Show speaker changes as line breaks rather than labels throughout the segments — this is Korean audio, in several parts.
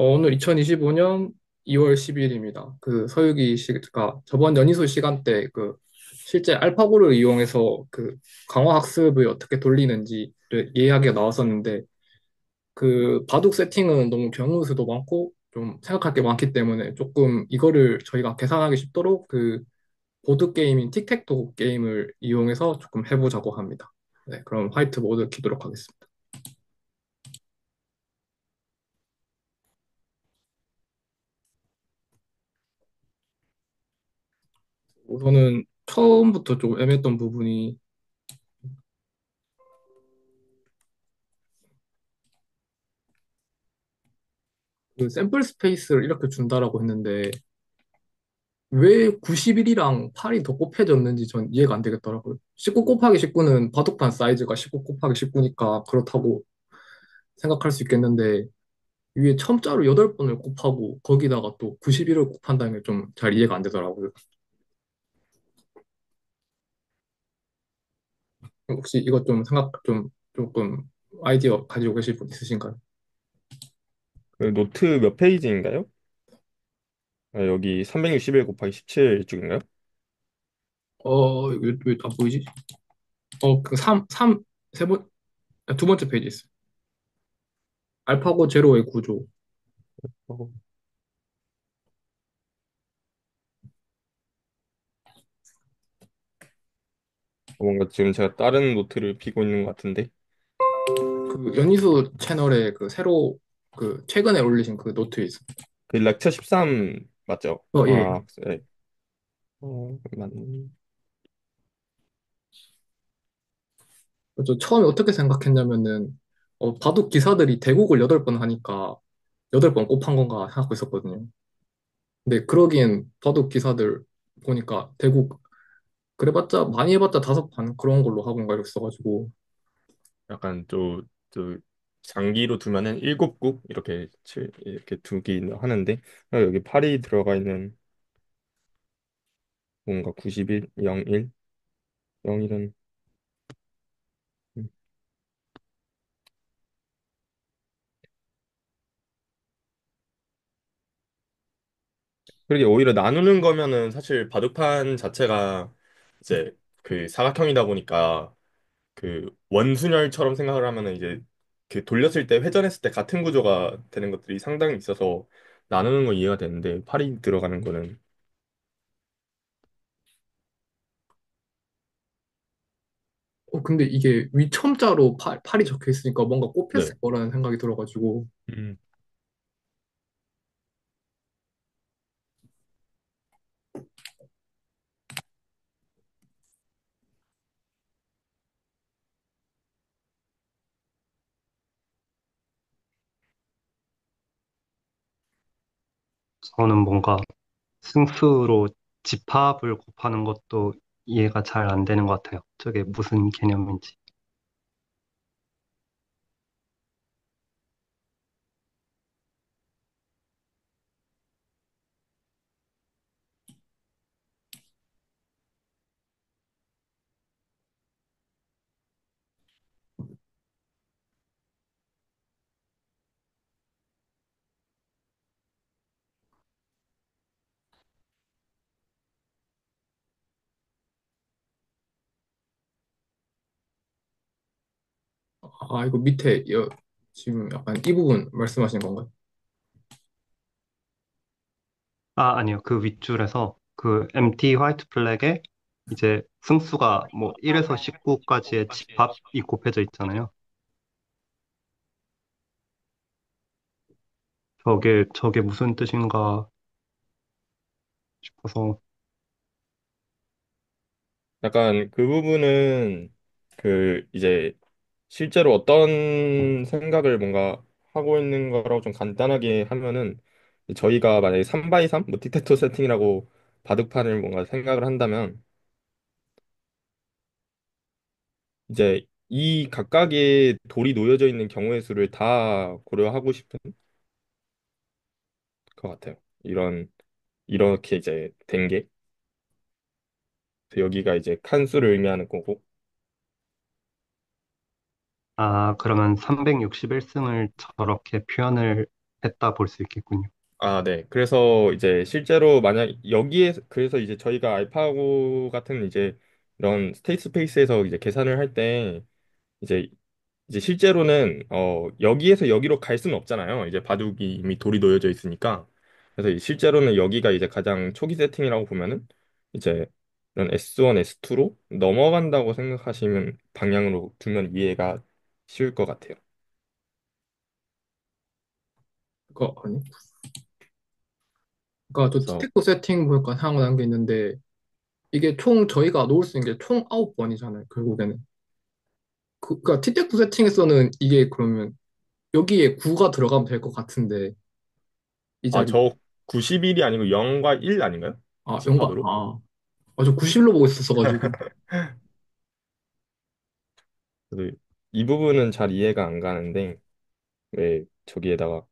오늘 2025년 2월 10일입니다. 그 서유기 씨가 저번 연희수 시간대 그 실제 알파고를 이용해서 그 강화 학습을 어떻게 돌리는지를 이야기가 나왔었는데 그 바둑 세팅은 너무 경우 수도 많고 좀 생각할 게 많기 때문에 조금 이거를 저희가 계산하기 쉽도록 그 보드 게임인 틱택토 게임을 이용해서 조금 해보자고 합니다. 네, 그럼 화이트보드 키도록 하겠습니다. 우선은 처음부터 좀 애매했던 부분이 그 샘플 스페이스를 이렇게 준다라고 했는데 왜 91이랑 8이 더 곱해졌는지 전 이해가 안 되겠더라고요. 19 곱하기 19는 바둑판 사이즈가 19 곱하기 19니까 그렇다고 생각할 수 있겠는데 위에 첨자로 8번을 곱하고 거기다가 또 91을 곱한다는 게 좀 잘 이해가 안 되더라고요. 혹시 이것 좀 조금 아이디어 가지고 계실 분 있으신가요?
그 노트 몇 페이지인가요? 아, 여기 361 곱하기 17 쪽인가요?
왜안 보이지? 그 두 번째 페이지 있어요. 알파고 제로의 구조.
어, 뭔가 지금 제가 다른 노트를 피고 있는 것 같은데.
그 연희수 채널에 그 새로 그 최근에 올리신 그 노트에 있어요.
그 렉처 13 맞죠?
예.
아, 네. 맞
저 처음에 어떻게 생각했냐면은 바둑 기사들이 대국을 8번 하니까 8번 곱한 건가 생각하고 있었거든요. 근데 그러기엔 바둑 기사들 보니까 대국 그래봤자 많이 해봤자 5판 그런 걸로 하고 가 이랬어가지고
약간 좀 장기로 두면은 7국 이렇게 두긴 하는데 여기 8이 들어가 있는 뭔가 91, 01, 01은 그러게 오히려 나누는 거면은 사실 바둑판 자체가 이제 그 사각형이다 보니까 그 원순열처럼 생각을 하면은 이제 그 돌렸을 때 회전했을 때 같은 구조가 되는 것들이 상당히 있어서 나누는 건 이해가 되는데 팔이 들어가는 거는
근데 이게 위첨자로 팔이 적혀 있으니까 뭔가 꼽혔을
네.
거라는 생각이 들어가지고
음.
저는 뭔가 승수로 집합을 곱하는 것도 이해가 잘 안 되는 것 같아요. 저게 무슨 개념인지.
이거 밑에 지금 약간 이 부분 말씀하신 건가요?
아니요. 그 윗줄에서 그 MT 화이트 플렉에 이제 승수가 뭐 1에서 19까지의 집합이 곱해져 있잖아요. 저게 무슨 뜻인가 싶어서.
약간 그 부분은 그 이제 실제로 어떤 생각을 뭔가 하고 있는 거라고 좀 간단하게 하면은 저희가 만약에 3x3 뭐 틱테토 세팅이라고 바둑판을 뭔가 생각을 한다면 이제 이 각각의 돌이 놓여져 있는 경우의 수를 다 고려하고 싶은 것 같아요. 이렇게 이제 된 게. 그래서 여기가 이제 칸수를 의미하는 거고.
그러면 361승을 저렇게 표현을 했다 볼 수 있겠군요.
아, 네. 그래서 이제 실제로 만약 여기에 그래서 이제 저희가 알파고 같은 이제 이런 스테이트 스페이스에서 이제 계산을 할 때 이제 실제로는 여기에서 여기로 갈 수는 없잖아요. 이제 바둑이 이미 돌이 놓여져 있으니까. 그래서 실제로는 여기가 이제 가장 초기 세팅이라고 보면은 이제 이런 S1, S2로 넘어간다고 생각하시면 방향으로 두면 이해가 쉬울 것 같아요.
그거 아니? 그러니까 저
그래서
티택도 세팅 보니까 생각난 게 있는데 이게 총 저희가 놓을 수 있는 게 총 9번이잖아요. 결국에는. 그러니까 티택도 세팅에서는 이게 그러면 여기에 9가 들어가면 될 것 같은데 이 자리
저 91이 아니고 0과 1 아닌가요?
영가
칠판으로?
저 90로 보고 있었어가지고
그래서 이 부분은 잘 이해가 안 가는데 왜 저기에다가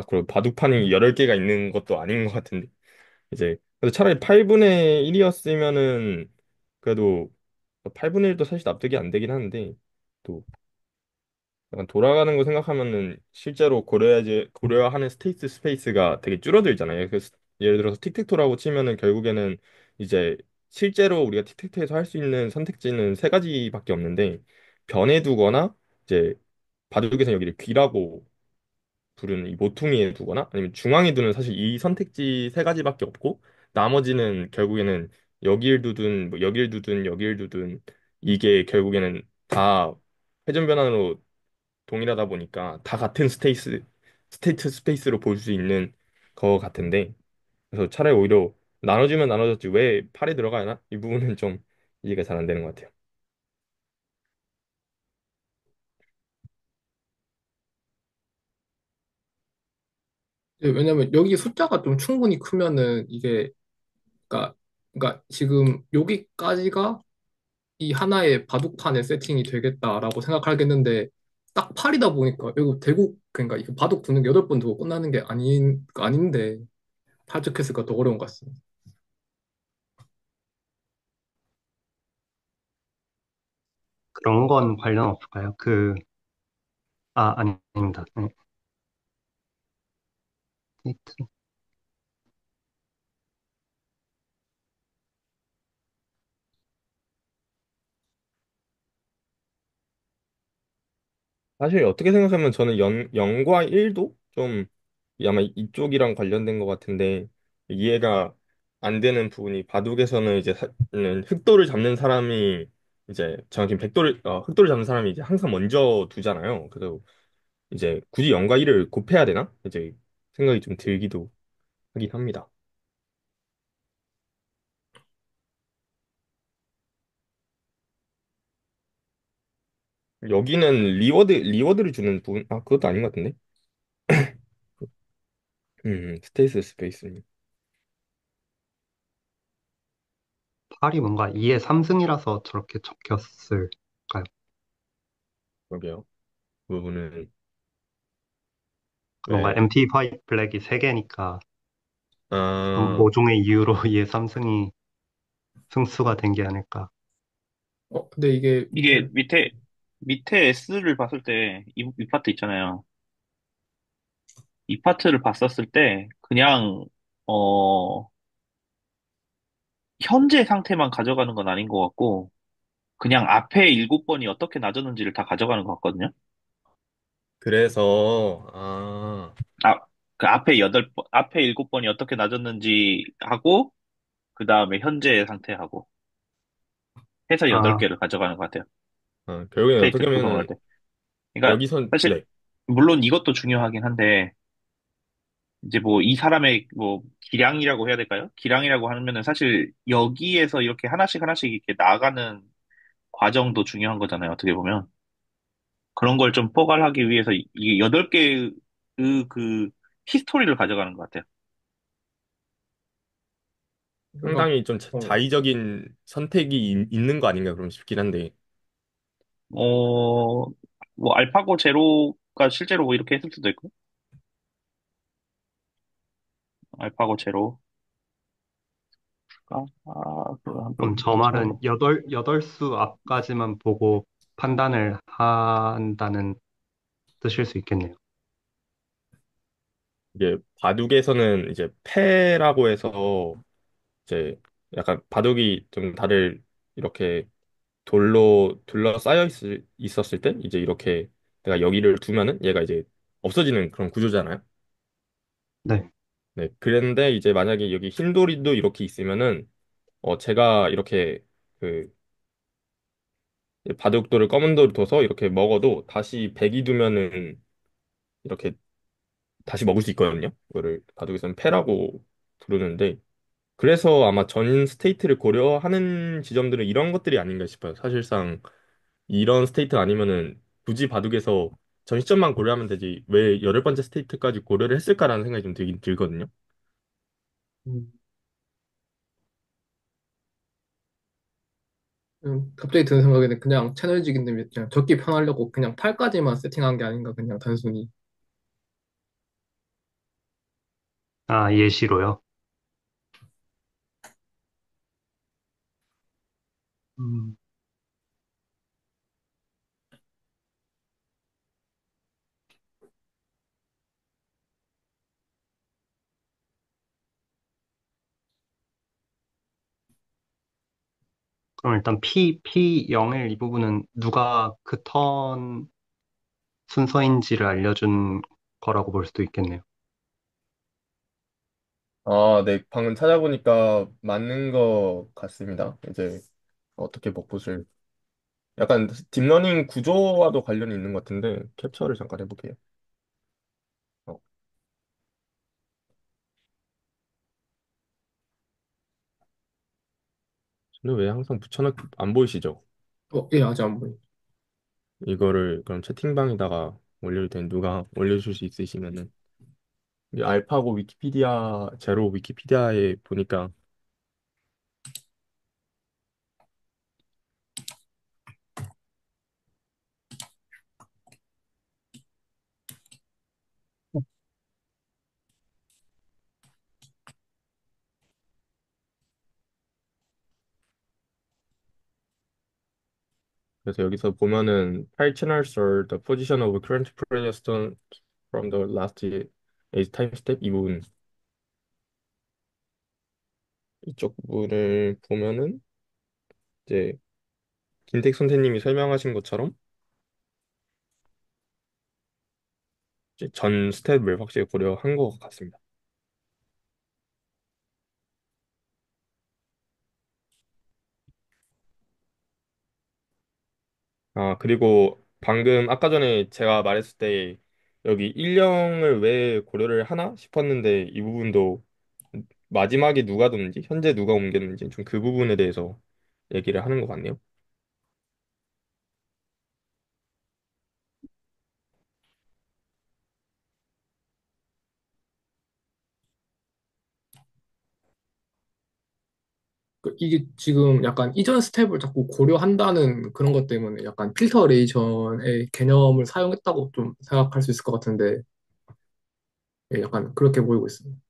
그리고 바둑판이 여러 개가 있는 것도 아닌 것 같은데 이제 그래서 차라리 8분의 1이었으면은 그래도 8분의 1도 사실 납득이 안 되긴 하는데 또 약간 돌아가는 거 생각하면은 실제로 고려해야 하는 스테이트 스페이스가 되게 줄어들잖아요. 예를 들어서 틱택토라고 치면은 결국에는 이제 실제로 우리가 틱택토에서 할 수 있는 선택지는 세 가지밖에 없는데 변에 두거나 이제 바둑에서 여기를 귀라고 부르는 이 모퉁이에 두거나 아니면 중앙에 두는 사실 이 선택지 세 가지밖에 없고 나머지는 결국에는 여길 두든 뭐 여길 두든 여길 두든 이게 결국에는 다 회전 변환으로 동일하다 보니까 다 같은 스테이트 스페이스로 볼 수 있는 거 같은데 그래서 차라리 오히려 나눠주면 나눠졌지 왜 팔이 들어가야 하나? 이 부분은 좀 이해가 잘 안 되는 것 같아요.
왜냐면 여기 숫자가 좀 충분히 크면은 이게 그러니까 지금 여기까지가 이 하나의 바둑판의 세팅이 되겠다라고 생각하겠는데 딱 8이다 보니까 이거 대국 그러니까 이거 바둑 두는 게 8번 두고 끝나는 게 아닌데 8적 했으니까 더 어려운 것 같습니다.
그런 건 관련 없을까요? 아닙니다. 네. 하여튼
사실 어떻게 생각하면 저는 0과 1도 좀 아마 이쪽이랑 관련된 것 같은데 이해가 안 되는 부분이 바둑에서는 이제 흑도를 잡는 사람이 이제 정확히 흑도를 잡는 사람이 이제 항상 먼저 두잖아요. 그래서 이제 굳이 0과 1을 곱해야 되나? 이제 생각이 좀 들기도 하긴 합니다. 여기는 리워드를 주는 부분, 그것도 아닌 것 같은데? 스테이스 스페이스.
팔이 뭔가 2의 3승이라서 저렇게 적혔을까요?
그러게요. 그 부분은
뭔가
왜,
MT 화이트 블랙이 3개니까
아,
모종의 이유로 2의 3승이 승수가 된 게 아닐까.
근데 이게
이게 밑에 S를 봤을 때, 이 파트 있잖아요. 이 파트를 봤었을 때, 그냥, 어, 현재 상태만 가져가는 건 아닌 것 같고, 그냥 앞에 7번이 어떻게 나졌는지를 다 가져가는 것 같거든요.
그래서,
아, 그 앞에 7번이 어떻게 나졌는지 하고, 그 다음에 현재 상태하고, 해서
아,
8개를 가져가는 것 같아요.
결국엔 어떻게
스테이트 구성을 할
하면
때. 그러니까,
여기선,
사실,
네.
물론 이것도 중요하긴 한데, 이제 뭐 이 사람의 뭐 기량이라고 해야 될까요? 기량이라고 하면은 사실 여기에서 이렇게 하나씩 하나씩 이렇게 나아가는 과정도 중요한 거잖아요. 어떻게 보면 그런 걸 좀 포괄하기 위해서 이게 8개의 그 히스토리를 가져가는 것 같아요.
그러니까
상당히 좀
어,
자의적인 선택이 있는 거 아닌가 그럼 싶긴 한데.
어, 뭐 알파고 제로가 실제로 뭐 이렇게 했을 수도 있고 알파고 제로가 그거
그럼
한번
저 말은
찾아보고
여덟 수 앞까지만 보고 판단을 한다는 뜻일 수 있겠네요.
이게 바둑에서는 이제 패라고 해서 이제 약간 바둑이 좀 다들 이렇게 돌로 둘러싸여 있었을 때 이제 이렇게 내가 여기를 두면은 얘가 이제 없어지는 그런 구조잖아요.
네.
네, 그런데 이제 만약에 여기 흰 돌이도 이렇게 있으면은 제가 이렇게 그 바둑돌을 검은 돌을 둬서 이렇게 먹어도 다시 백이 두면은 이렇게 다시 먹을 수 있거든요. 이거를 바둑에서는 패라고 부르는데 그래서 아마 전 스테이트를 고려하는 지점들은 이런 것들이 아닌가 싶어요. 사실상 이런 스테이트 아니면은 굳이 바둑에서 전 시점만 고려하면 되지 왜 여덟 번째 스테이트까지 고려를 했을까라는 생각이 좀 들긴 들거든요.
음, 갑자기 드는 생각에는 그냥 채널직인데 그냥 적기 편하려고 그냥 팔까지만 세팅한 게 아닌가 그냥 단순히.
아, 예시로요. 음, 그럼 일단 P01 이 부분은 누가 그 턴 순서인지를 알려준 거라고 볼 수도 있겠네요.
아, 네. 방금 찾아보니까 맞는 것 같습니다. 이제 어떻게 벚꽃을 약간 딥러닝 구조와도 관련이 있는 것 같은데 캡처를 잠깐 해볼게요. 어, 근데 왜 항상 붙여놓 안 보이시죠?
예, 아직 안 보이.
이거를 그럼 채팅방에다가 올려도 되는 누가 올려줄 수 있으시면은 이 알파고 위키피디아 제로 위키피디아에 보니까 그래서 여기서 보면은 8 channels are the position of current pressure stone from the last eight time step 이 부분 이쪽 부분을 보면은 이제 김택 선생님이 설명하신 것처럼 이제 전 스텝을 확실히 고려한 것 같습니다. 아, 그리고 방금 아까 전에 제가 말했을 때 여기 일령을 왜 고려를 하나 싶었는데 이 부분도 마지막에 누가 뒀는지 현재 누가 옮겼는지 좀 그 부분에 대해서 얘기를 하는 것 같네요.
이게 지금 약간 이전 스텝을 자꾸 고려한다는 그런 것 때문에 약간 필터레이션의 개념을 사용했다고 좀 생각할 수 있을 것 같은데, 예, 약간 그렇게 보이고 있습니다.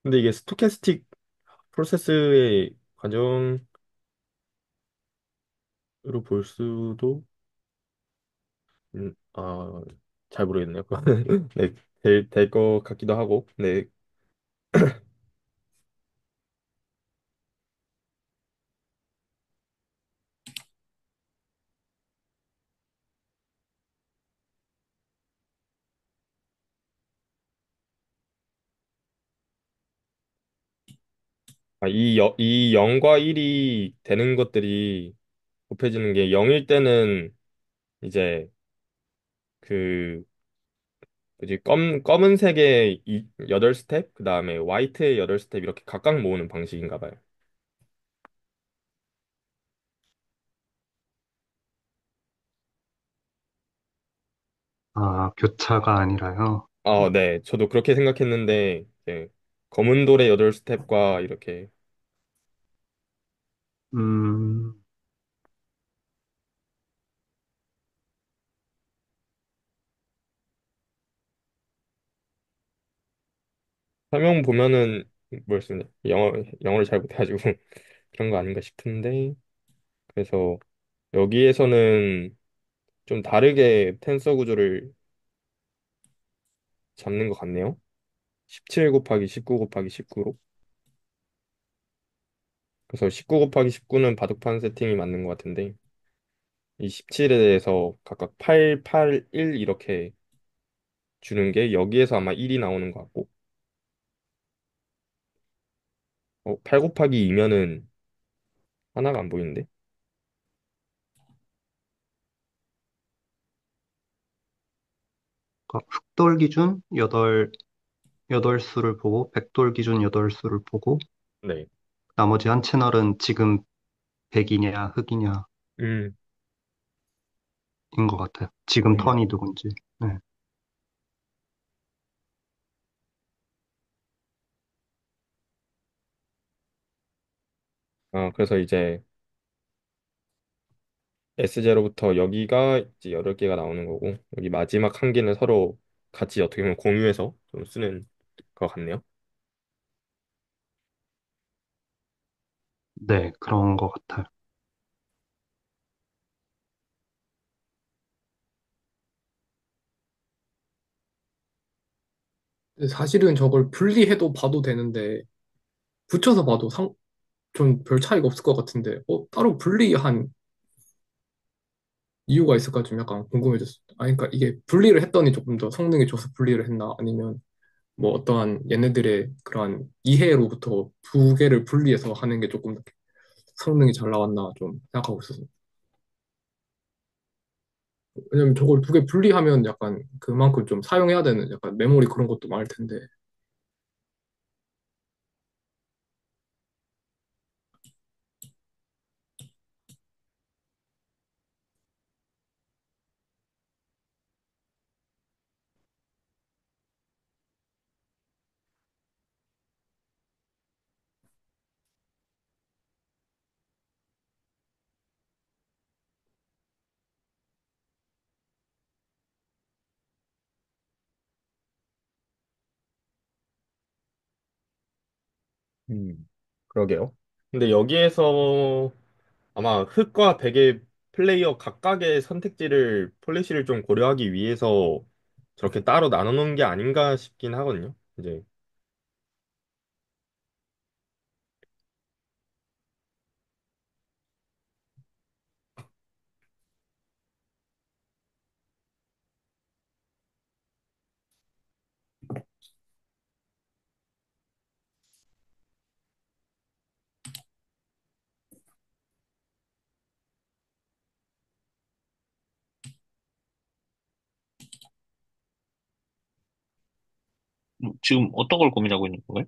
근데 이게 스토캐스틱 프로세스의 과정으로 볼 수도 잘 모르겠네요. 네, 될 것 같기도 하고. 네. 이 0과 1이 되는 것들이 곱해지는 게 0일 때는 이제 그 뭐지 검은색의 8스텝 그다음에 화이트의 8스텝 이렇게 각각 모으는 방식인가 봐요.
아, 교차가 아니라요.
네. 저도 그렇게 생각했는데 이제 검은 돌의 8스텝과 이렇게
음,
설명 보면은 뭐였습니다. 영어를 잘 못해가지고 그런 거 아닌가 싶은데 그래서 여기에서는 좀 다르게 텐서 구조를 잡는 것 같네요. 17 곱하기 19 곱하기 19로. 그래서 19 곱하기 19는 바둑판 세팅이 맞는 것 같은데, 이 17에 대해서 각각 8, 8, 1 이렇게 주는 게 여기에서 아마 1이 나오는 것 같고, 8 곱하기 2면은 하나가 안 보이는데?
그러니까 흑돌 기준 여덟 수를 보고 백돌 기준 여덟 수를 보고
네.
나머지 한 채널은 지금 백이냐 흑이냐인
음,
것 같아요. 지금
그렇네요.
턴이 누군지. 네.
그래서 이제 S0부터 여기가 이제 8개가 나오는 거고, 여기 마지막 한 개는 서로 같이 어떻게 보면 공유해서 좀 쓰는 것 같네요.
네, 그런 것 같아요.
근데 사실은 저걸 분리해도 봐도 되는데 붙여서 봐도 좀 별 차이가 없을 것 같은데 따로 분리한 이유가 있을까 좀 약간 궁금해졌어요. 그러니까 이게 분리를 했더니 조금 더 성능이 좋아서 분리를 했나 아니면 뭐 어떠한 얘네들의 그러한 이해로부터 두 개를 분리해서 하는 게 조금 더 성능이 잘 나왔나 좀 생각하고 있어서. 왜냐면 저걸 두 개 분리하면 약간 그만큼 좀 사용해야 되는 약간 메모리 그런 것도 많을 텐데.
그러게요. 근데 여기에서 아마 흑과 백의 플레이어 각각의 선택지를 폴리시를 좀 고려하기 위해서 저렇게 따로 나눠 놓은 게 아닌가 싶긴 하거든요. 이제
지금 어떤 걸 고민하고 있는 거예요?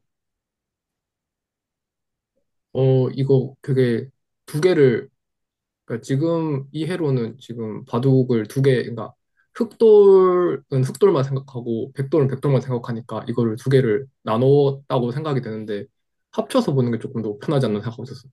이거 그게 두 개를 그러니까 지금 이 해로는 지금 바둑을 두 개, 그러니까 흑돌은 흑돌만 생각하고 백돌은 백돌만 생각하니까 이거를 두 개를 나눴다고 생각이 되는데 합쳐서 보는 게 조금 더 편하지 않나 생각하고 있었어요.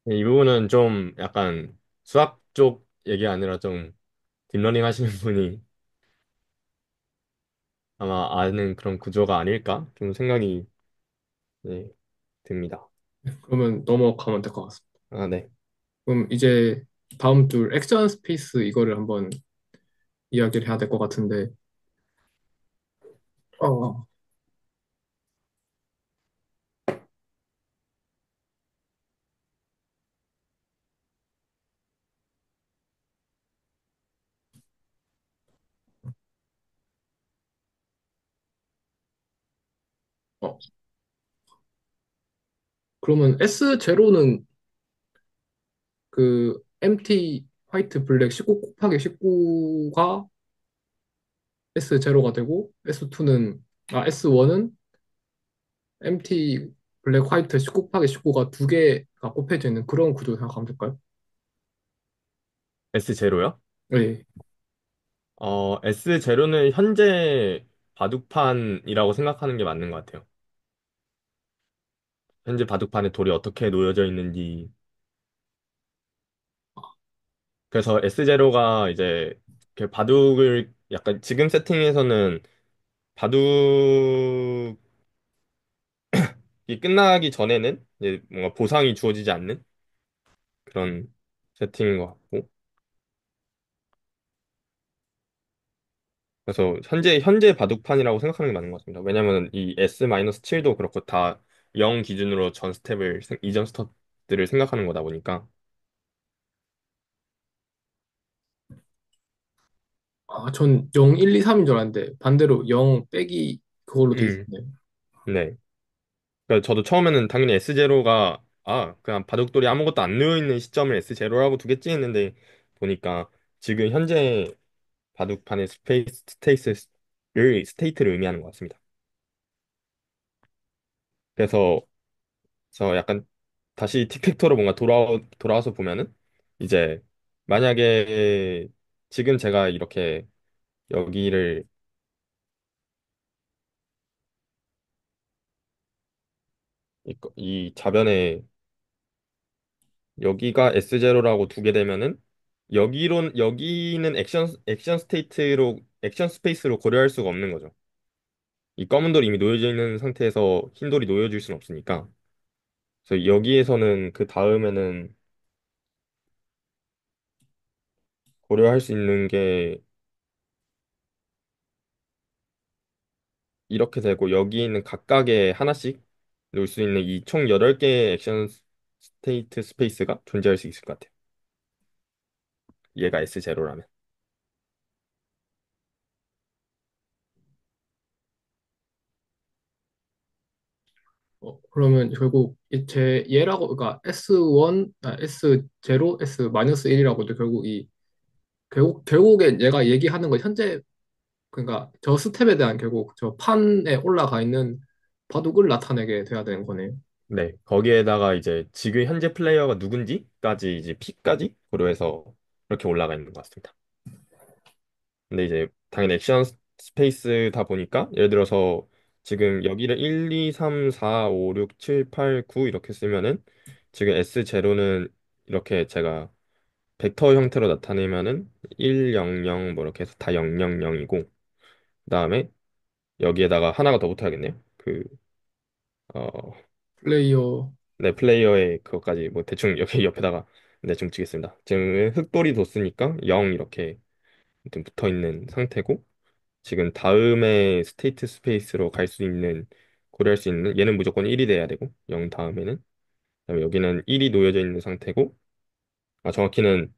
이 부분은 좀 약간 수학 쪽 얘기 아니라 좀 딥러닝 하시는 분이 아마 아는 그런 구조가 아닐까 좀 생각이 네, 듭니다.
그러면 넘어가면 될 것 같습니다.
아, 네.
그럼 이제 다음 줄 액션 스페이스 이거를 한번 이야기를 해야 될 것 같은데, 어, 어, 그러면 S0는 그 MT 화이트 블랙 19 곱하기 19가 S0가 되고 S1은 MT 블랙 화이트 19 곱하기 19가 두 개가 곱해져 있는 그런 구조 생각하면 될까요?
S0요?
네.
S0는 현재 바둑판이라고 생각하는 게 맞는 것 같아요. 현재 바둑판에 돌이 어떻게 놓여져 있는지. 그래서 S0가 이제 그 바둑을 약간 지금 세팅에서는 바둑이 끝나기 전에는 이제 뭔가 보상이 주어지지 않는 그런 세팅인 것 같고. 그래서 현재 바둑판이라고 생각하는 게 맞는 것 같습니다. 왜냐면 이 S-7도 그렇고 다 0 기준으로 전 스텝을 이전 스텝들을 생각하는 거다 보니까.
아, 전 0, 1, 2, 3인 줄 알았는데 반대로 0 빼기 그걸로 돼
음,
있었네요.
네. 그러니까 저도 처음에는 당연히 S0가 그냥 바둑돌이 아무것도 안 놓여 있는 시점을 S0라고 두겠지 했는데 보니까 지금 현재 바둑판의 스테이트를 의미하는 것 같습니다. 그래서 저 약간 다시 틱택토로 뭔가 돌아와서 보면은 이제 만약에 지금 제가 이렇게 여기를 이 좌변에 여기가 S0라고 두게 되면은 여기는 액션 스페이스로 고려할 수가 없는 거죠. 이 검은 돌이 이미 놓여져 있는 상태에서 흰 돌이 놓여질 수는 없으니까. 그래서 여기에서는 그 다음에는 고려할 수 있는 게 이렇게 되고 여기 있는 각각에 하나씩 놓을 수 있는 이 총 8개의 액션 스테이트 스페이스가 존재할 수 있을 것 같아요. 얘가 S0라면.
그러면 결국 제 얘라고 그러니까 S1, S0, S-1이라고도 결국 결국엔 얘가 얘기하는 건 현재 그러니까 저 스텝에 대한 결국 저 판에 올라가 있는 바둑을 나타내게 돼야 되는 거네요.
네, 거기에다가 이제 지금 현재 플레이어가 누군지까지 이제 P까지 고려해서 이렇게 올라가 있는 것 같습니다. 근데 이제 당연히 액션 스페이스다 보니까 예를 들어서 지금 여기를 1, 2, 3, 4, 5, 6, 7, 8, 9 이렇게 쓰면은 지금 S0는 이렇게 제가 벡터 형태로 나타내면은 1, 0, 0 뭐 이렇게 해서 다 0, 0, 0이고 그다음에 여기에다가 하나가 더 붙어야겠네요. 어,
플레이어
네, 플레이어의 그것까지 뭐 대충 여기 옆에다가 대충 치겠습니다. 지금 흑돌이 뒀으니까 0 이렇게 좀 붙어 있는 상태고 지금 다음에 스테이트 스페이스로 갈 수 있는 고려할 수 있는 얘는 무조건 1이 돼야 되고 0 다음에는 그다음에 여기는 1이 놓여져 있는 상태고 정확히는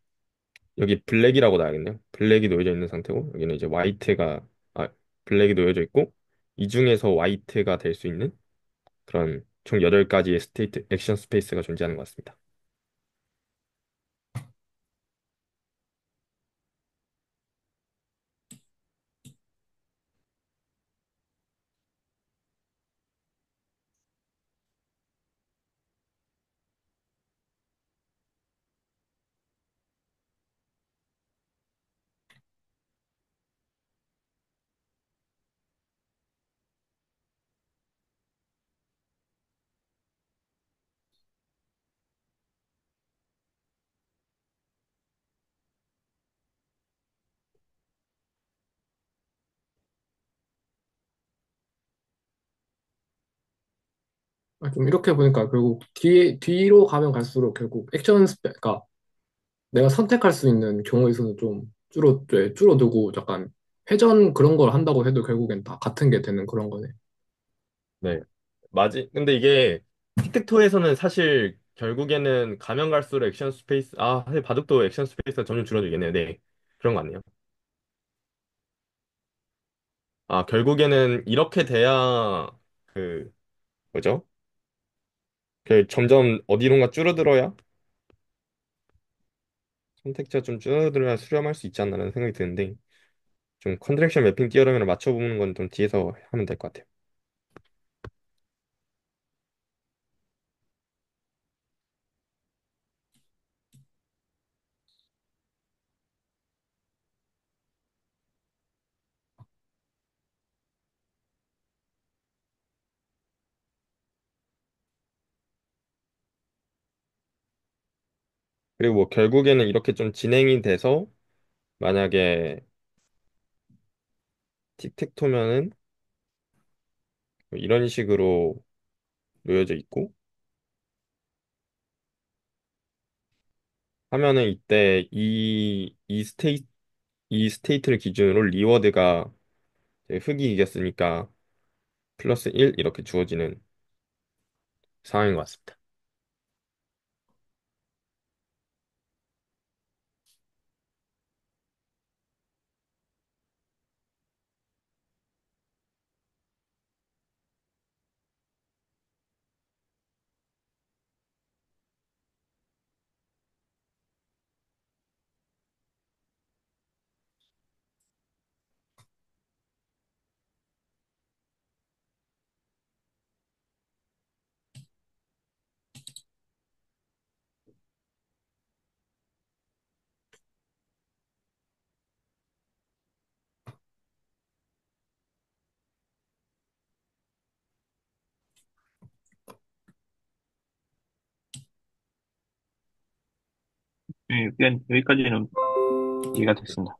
여기 블랙이라고 나야겠네요. 블랙이 놓여져 있는 상태고 여기는 이제 아 블랙이 놓여져 있고 이 중에서 화이트가 될 수 있는 그런 총 8가지의 스테이트 액션 스페이스가 존재하는 것 같습니다.
좀 이렇게 보니까 결국 뒤로 가면 갈수록 결국 그러니까 내가 선택할 수 있는 경우의 수는 좀 줄어들고 약간 회전 그런 걸 한다고 해도 결국엔 다 같은 게 되는 그런 거네.
네. 근데 이게 틱택토에서는 사실 결국에는 가면 갈수록 액션 스페이스, 사실 바둑도 액션 스페이스가 점점 줄어들겠네요. 네. 그런 것 같네요. 결국에는 이렇게 돼야, 그, 뭐죠? 점점 어디론가 줄어들어야, 선택지가 좀 줄어들어야 수렴할 수 있지 않나라는 생각이 드는데, 좀 컨디렉션 매핑 디어러면을 맞춰보는 건 좀 뒤에서 하면 될 것 같아요. 그리고 뭐 결국에는 이렇게 좀 진행이 돼서 만약에 틱택토면은 뭐 이런 식으로 놓여져 있고 하면은 이때 이 스테이트를 기준으로 리워드가 이제 흑이 이겼으니까 플러스 1 이렇게 주어지는 상황인 것 같습니다.
네, 그냥 여기까지는 이해가 됐습니다.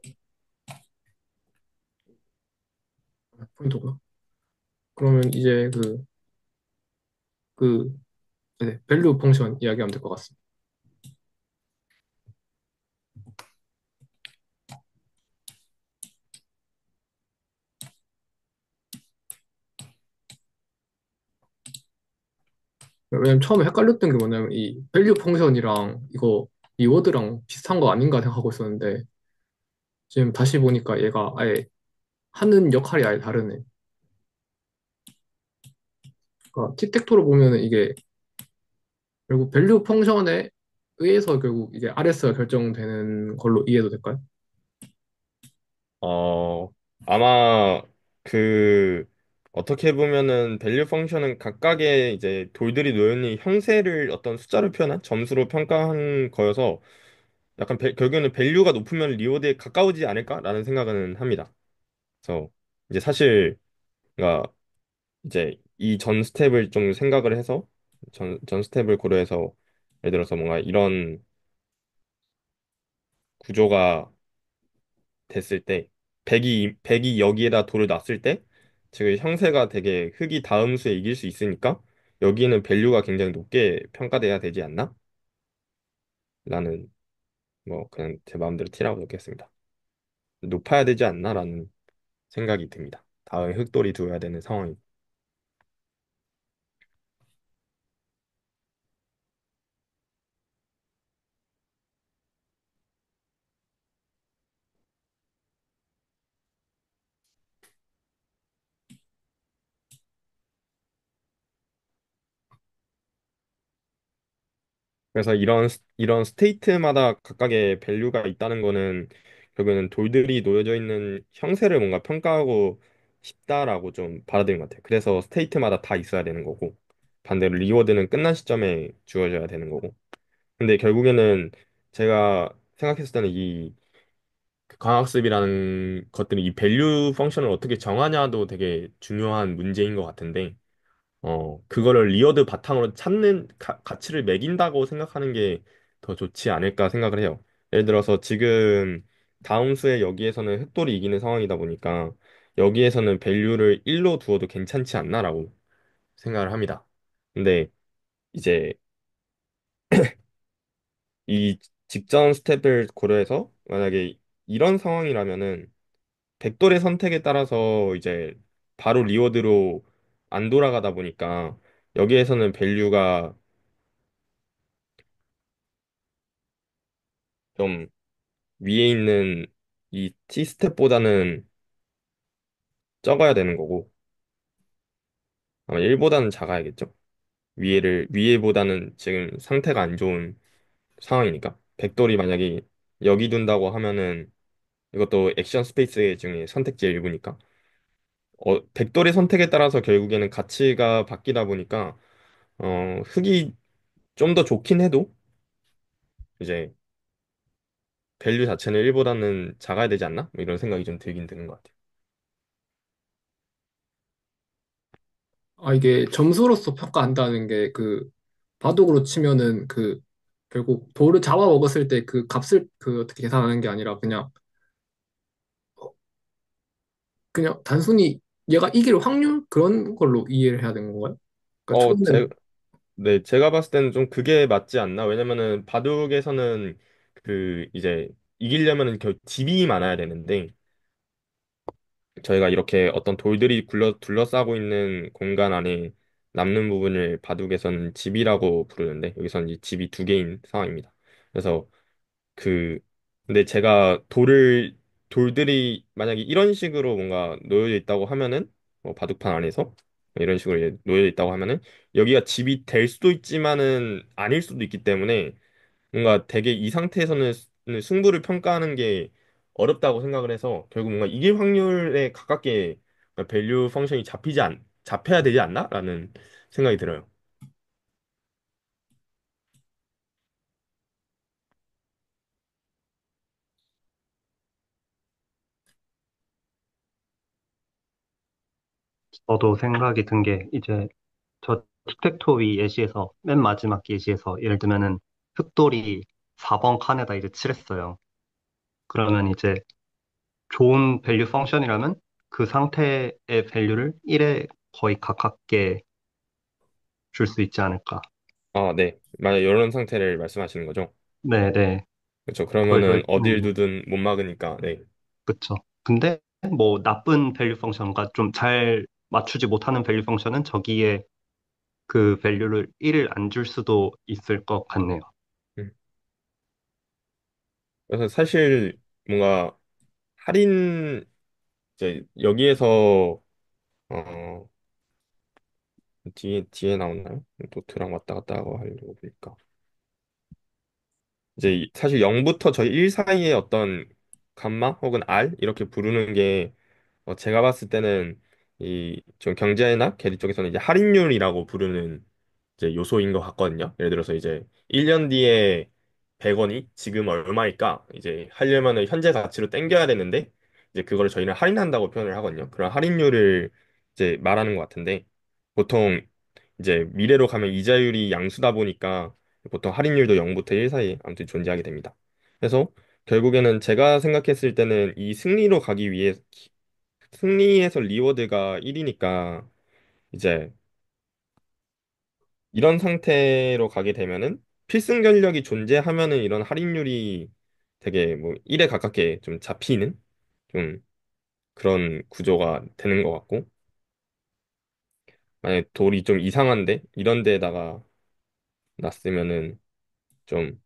포인트구나. 그러면 이제 그, 네, 밸류 펑션 이야기하면 될 것 같습니다. 왜냐면 처음에 헷갈렸던 게 뭐냐면 이 밸류 펑션이랑 이거 리워드랑 비슷한 거 아닌가 생각하고 있었는데 지금 다시 보니까 얘가 아예 하는 역할이 아예 다르네. 그러니까 틱택토로 보면은 이게 결국 밸류 펑션에 의해서 결국 이게 RS가 결정되는 걸로 이해도 될까요?
어, 아마 그 어떻게 보면은 밸류 펑션은 각각의 이제 돌들이 놓여있는 형세를 어떤 숫자로 표현한 점수로 평가한 거여서 약간 결국에는 밸류가 높으면 리워드에 가까우지 않을까라는 생각은 합니다. 그래서 이제 사실 그러니까 이제 이 전 스텝을 좀 생각을 해서 전 스텝을 고려해서 예를 들어서 뭔가 이런 구조가 됐을 때 100이 여기에다 돌을 놨을 때 지금 형세가 되게 흙이 다음 수에 이길 수 있으니까 여기는 밸류가 굉장히 높게 평가돼야 되지 않나? 라는 뭐 그냥 제 마음대로 티라고 놓겠습니다. 높아야 되지 않나라는 생각이 듭니다. 다음에 흙돌이 두어야 되는 상황이. 그래서 이런 스테이트마다 각각의 밸류가 있다는 거는 결국에는 돌들이 놓여져 있는 형세를 뭔가 평가하고 싶다라고 좀 받아들인 것 같아요. 그래서 스테이트마다 다 있어야 되는 거고 반대로 리워드는 끝난 시점에 주어져야 되는 거고. 근데 결국에는 제가 생각했을 때는 이 광학습이라는 것들이 이 밸류 펑션을 어떻게 정하냐도 되게 중요한 문제인 것 같은데 그거를 리어드 바탕으로 찾는 가치를 매긴다고 생각하는 게 더 좋지 않을까 생각을 해요. 예를 들어서 지금 다음 수에 여기에서는 흑돌이 이기는 상황이다 보니까 여기에서는 밸류를 1로 두어도 괜찮지 않나라고 생각을 합니다. 근데 이제 이 직전 스텝을 고려해서 만약에 이런 상황이라면은 백돌의 선택에 따라서 이제 바로 리워드로 안 돌아가다 보니까 여기에서는 밸류가 좀 위에 있는 이 T 스텝보다는 적어야 되는 거고 아마 1보다는 작아야겠죠. 위에보다는 지금 상태가 안 좋은 상황이니까 백돌이 만약에 여기 둔다고 하면은 이것도 액션 스페이스 중에 선택지의 일부니까 백돌의 선택에 따라서 결국에는 가치가 바뀌다 보니까 흙이 좀 더 좋긴 해도 이제 밸류 자체는 1보다는 작아야 되지 않나? 뭐 이런 생각이 좀 들긴 드는 것 같아요.
아, 이게 점수로서 평가한다는 게 바둑으로 치면은 결국 돌을 잡아 먹었을 때 그 값을 그 어떻게 계산하는 게 아니라 어, 그냥 단순히 얘가 이길 확률 그런 걸로 이해를 해야 되는 건가요? 그러니까
어,
처음에는
네, 제가 봤을 때는 좀 그게 맞지 않나? 왜냐면은 바둑에서는 그 이제 이기려면은 집이 많아야 되는데 저희가 이렇게 어떤 돌들이 둘러싸고 있는 공간 안에 남는 부분을 바둑에서는 집이라고 부르는데 여기서는 이제 집이 두 개인 상황입니다. 그래서 그 근데 제가 돌들이 만약에 이런 식으로 뭔가 놓여져 있다고 하면은 뭐 바둑판 안에서 이런 식으로 이제 놓여져 있다고 하면은 여기가 집이 될 수도 있지만은 아닐 수도 있기 때문에 뭔가 되게 이 상태에서는 승부를 평가하는 게 어렵다고 생각을 해서 결국 뭔가 이길 확률에 가깝게 밸류 펑션이 잡혀야 되지 않나? 라는 생각이 들어요.
저도 생각이 든 게 이제 저 틱택토이 예시에서 맨 마지막 예시에서 예를 들면은 흑돌이 4번 칸에다 이제 칠했어요. 그러면 이제 좋은 밸류 펑션이라면 그 상태의 밸류를 1에 거의 가깝게 줄 수 있지 않을까.
아, 네. 만약 이런 상태를 말씀하시는 거죠?
네, 네.
그렇죠.
거기서
그러면은 어딜 두든 못 막으니까. 네.
그쵸. 근데 뭐 나쁜 밸류 펑션과 좀 잘 맞추지 못하는 밸류 펑션은 저기에 그 밸류를 1을 안 줄 수도 있을 것 같네요.
음. 그래서 사실 뭔가 할인 이제 여기에서 어 뒤에 나오나요? 도트랑 왔다 갔다 하고 하려고 보니까 이제 사실 0부터 저희 1 사이의 어떤 감마 혹은 R 이렇게 부르는 게 제가 봤을 때는 이 좀 경제나 계리 쪽에서는 이제 할인율이라고 부르는 이제 요소인 것 같거든요. 예를 들어서 이제 1년 뒤에 100원이 지금 얼마일까? 이제 하려면은 현재 가치로 땡겨야 되는데 이제 그거를 저희는 할인한다고 표현을 하거든요. 그런 할인율을 이제 말하는 것 같은데 보통 이제 미래로 가면 이자율이 양수다 보니까 보통 할인율도 0부터 1 사이에 아무튼 존재하게 됩니다. 그래서 결국에는 제가 생각했을 때는 이 승리로 가기 위해 승리에서 리워드가 1이니까 이제 이런 상태로 가게 되면은 필승 전력이 존재하면은 이런 할인율이 되게 뭐 1에 가깝게 좀 잡히는 좀 그런 구조가 되는 것 같고 만약에 돌이 좀 이상한데 이런 데다가 놨으면은 좀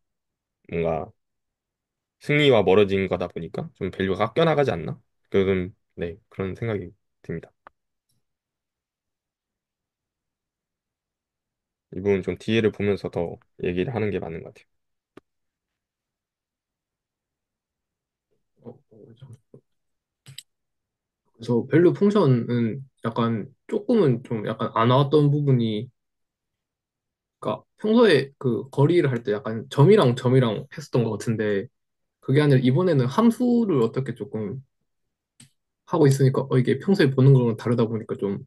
뭔가 승리와 멀어진 거다 보니까 좀 밸류가 깎여나가지 않나? 그런 네 그런 생각이 듭니다. 이 부분 좀 뒤에를 보면서 더 얘기를 하는 게 맞는 것 같아요.
그래서 밸류 펑션은 약간 조금은 좀 약간 안 나왔던 부분이 그러니까 평소에 그 거리를 할 때 약간 점이랑 점이랑 했었던 것 같은데 그게 아니라 이번에는 함수를 어떻게 조금 하고 있으니까 이게 평소에 보는 거랑 다르다 보니까 좀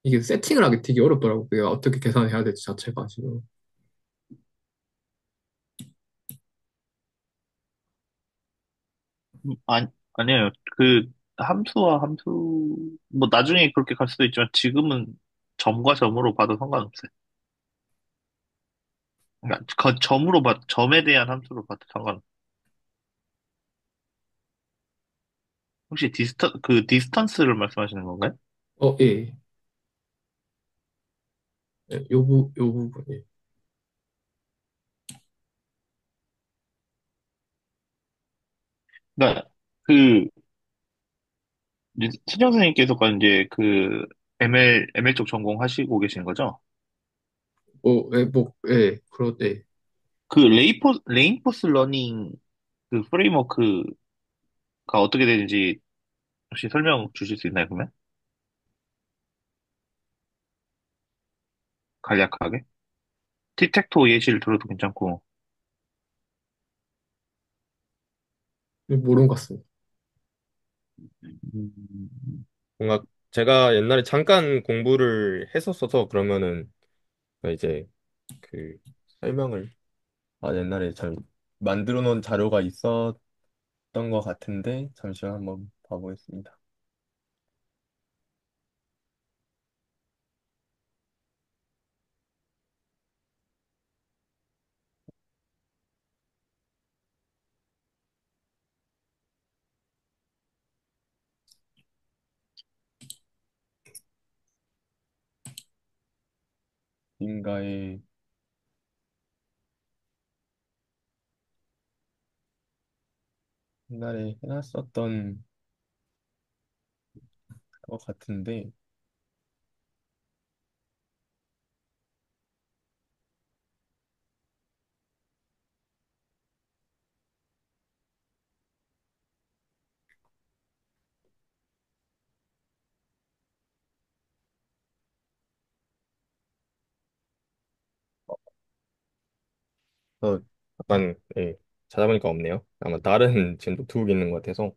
이게 세팅을 하기 되게 어렵더라고. 그게 어떻게 계산해야 될지 자체가 지금.
아니에요. 그 함수와 함수 뭐 나중에 그렇게 갈 수도 있지만 지금은 점과 점으로 봐도 상관없어요. 그러니까 점에 대한 함수로 봐도 상관없어요. 혹시 디스턴스를 말씀하시는 건가요?
예. 예, 요 부분, 예.
그러니까 그 이제 친정 선생님께서가 이제 그 ML 쪽 전공하시고 계신 거죠?
예, 예.
그 레인포스 러닝 그 프레임워크가 어떻게 되는지 혹시 설명 주실 수 있나요, 그러면? 간략하게? 틱택토 예시를 들어도 괜찮고.
모르는 것 같습니다.
음,
뭔가 제가 옛날에 잠깐 공부를 했었어서 그러면은 이제 그 설명을 아, 옛날에 잘 만들어 놓은 자료가 있었던 것 같은데, 잠시만 한번 봐보겠습니다. 인가에, 옛날에 해놨었던 것 같은데, 어, 약간, 예, 찾아보니까 없네요. 아마 다른 지금 노트북이 있는 것 같아서,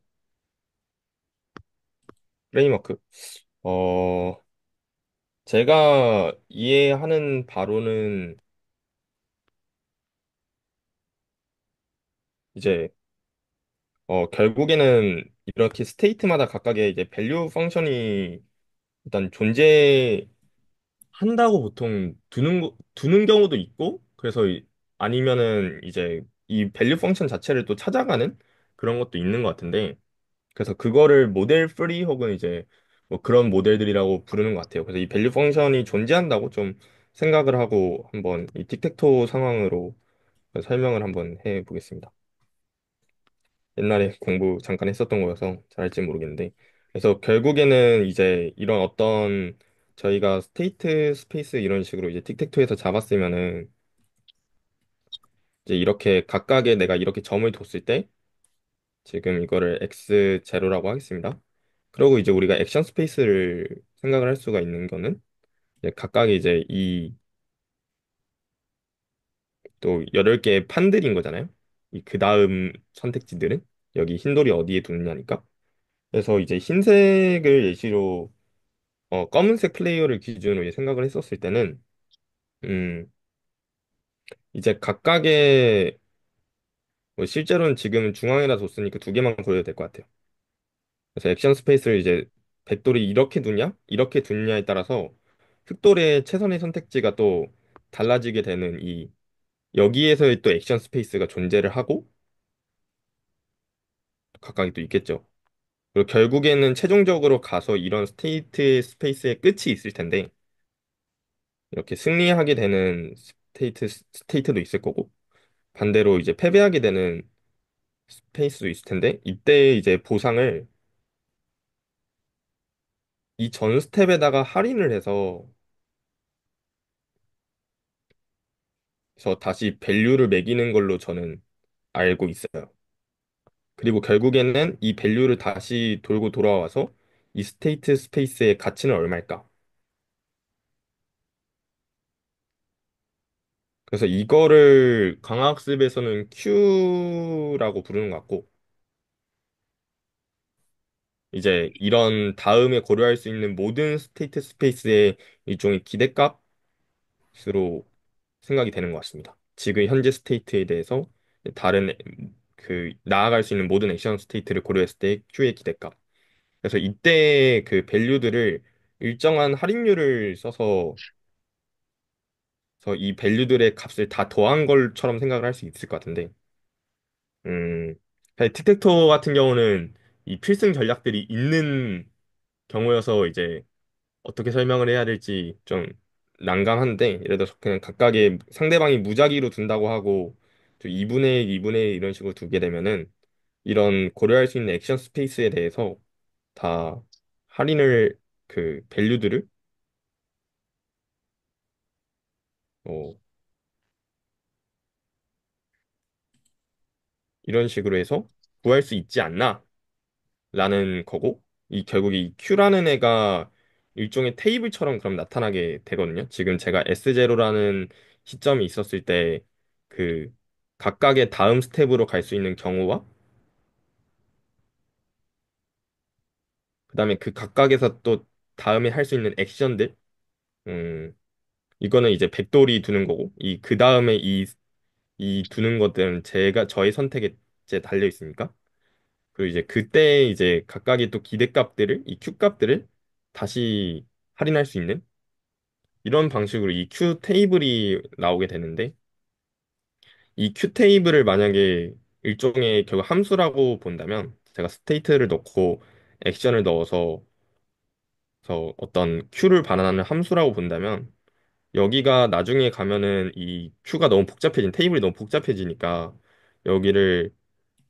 프레임워크. 어, 제가 이해하는 바로는 이제, 결국에는 이렇게 스테이트마다 각각의 이제 밸류 펑션이 일단 존재한다고 보통 두는 경우도 있고, 그래서 아니면은 이제 이 밸류 펑션 자체를 또 찾아가는 그런 것도 있는 것 같은데, 그래서 그거를 모델 프리 혹은 이제 뭐 그런 모델들이라고 부르는 것 같아요. 그래서 이 밸류 펑션이 존재한다고 좀 생각을 하고 한번 이 틱택토 상황으로 설명을 한번 해보겠습니다. 옛날에 공부 잠깐 했었던 거여서 잘할지 모르겠는데. 그래서 결국에는 이제 이런 어떤 저희가 스테이트 스페이스 이런 식으로 이제 틱택토에서 잡았으면은 이제 이렇게 각각의 내가 이렇게 점을 뒀을 때 지금 이거를 x0라고 하겠습니다. 그리고 이제 우리가 액션 스페이스를 생각을 할 수가 있는 거는 이제 각각 이제 이 또 8개의 판들인 거잖아요. 이 그 다음 선택지들은 여기 흰돌이 어디에 두느냐니까. 그래서 이제 흰색을 예시로 검은색 플레이어를 기준으로 이제 생각을 했었을 때는 음 이제 각각의 뭐 실제로는 지금 중앙에다 뒀으니까 두 개만 그려도 될 것 같아요. 그래서 액션 스페이스를 이제 백돌이 이렇게 두냐 이렇게 두냐에 따라서 흑돌의 최선의 선택지가 또 달라지게 되는 이 여기에서의 또 액션 스페이스가 존재를 하고 각각이 또 있겠죠. 그리고 결국에는 최종적으로 가서 이런 스테이트 스페이스의 끝이 있을 텐데 이렇게 승리하게 되는 스테이트도 있을 거고 반대로 이제 패배하게 되는 스페이스도 있을 텐데 이때 이제 보상을 이 전 스텝에다가 할인을 해서 다시 밸류를 매기는 걸로 저는 알고 있어요. 그리고 결국에는 이 밸류를 다시 돌고 돌아와서 이 스테이트 스페이스의 가치는 얼마일까? 그래서 이거를 강화학습에서는 Q라고 부르는 것 같고 이제 이런 다음에 고려할 수 있는 모든 스테이트 스페이스의 일종의 기대값으로 생각이 되는 것 같습니다. 지금 현재 스테이트에 대해서 다른 나아갈 수 있는 모든 액션 스테이트를 고려했을 때 Q의 기대값. 그래서 이때 그 밸류들을 일정한 할인율을 써서 이 밸류들의 값을 다 더한 것처럼 생각을 할 수 있을 것 같은데, 사실 틱택토 같은 경우는 이 필승 전략들이 있는 경우여서 이제 어떻게 설명을 해야 될지 좀 난감한데, 예를 들어서 그냥 각각의 상대방이 무작위로 둔다고 하고, 2분의 1, 2분의 1 이런 식으로 두게 되면은, 이런 고려할 수 있는 액션 스페이스에 대해서 다 할인을, 밸류들을, 어, 이런 식으로 해서 구할 수 있지 않나? 라는 거고, 결국 이 Q라는 애가 일종의 테이블처럼 그럼 나타나게 되거든요. 지금 제가 S0라는 시점이 있었을 때, 그, 각각의 다음 스텝으로 갈 수 있는 경우와, 그 다음에 그 각각에서 또 다음에 할 수 있는 액션들, 이거는 이제 백돌이 두는 거고, 그 다음에 이 두는 것들은 저의 선택에 이제 달려 있으니까. 그리고 이제 그때 이제 각각의 또 기대값들을 이 Q 값들을 다시 할인할 수 있는 이런 방식으로 이 Q 테이블이 나오게 되는데 이 Q 테이블을 만약에 일종의 결국 함수라고 본다면 제가 스테이트를 넣고 액션을 넣어서 어떤 Q를 반환하는 함수라고 본다면 여기가 나중에 가면은 이 Q가 너무 복잡해진 테이블이 너무 복잡해지니까 여기를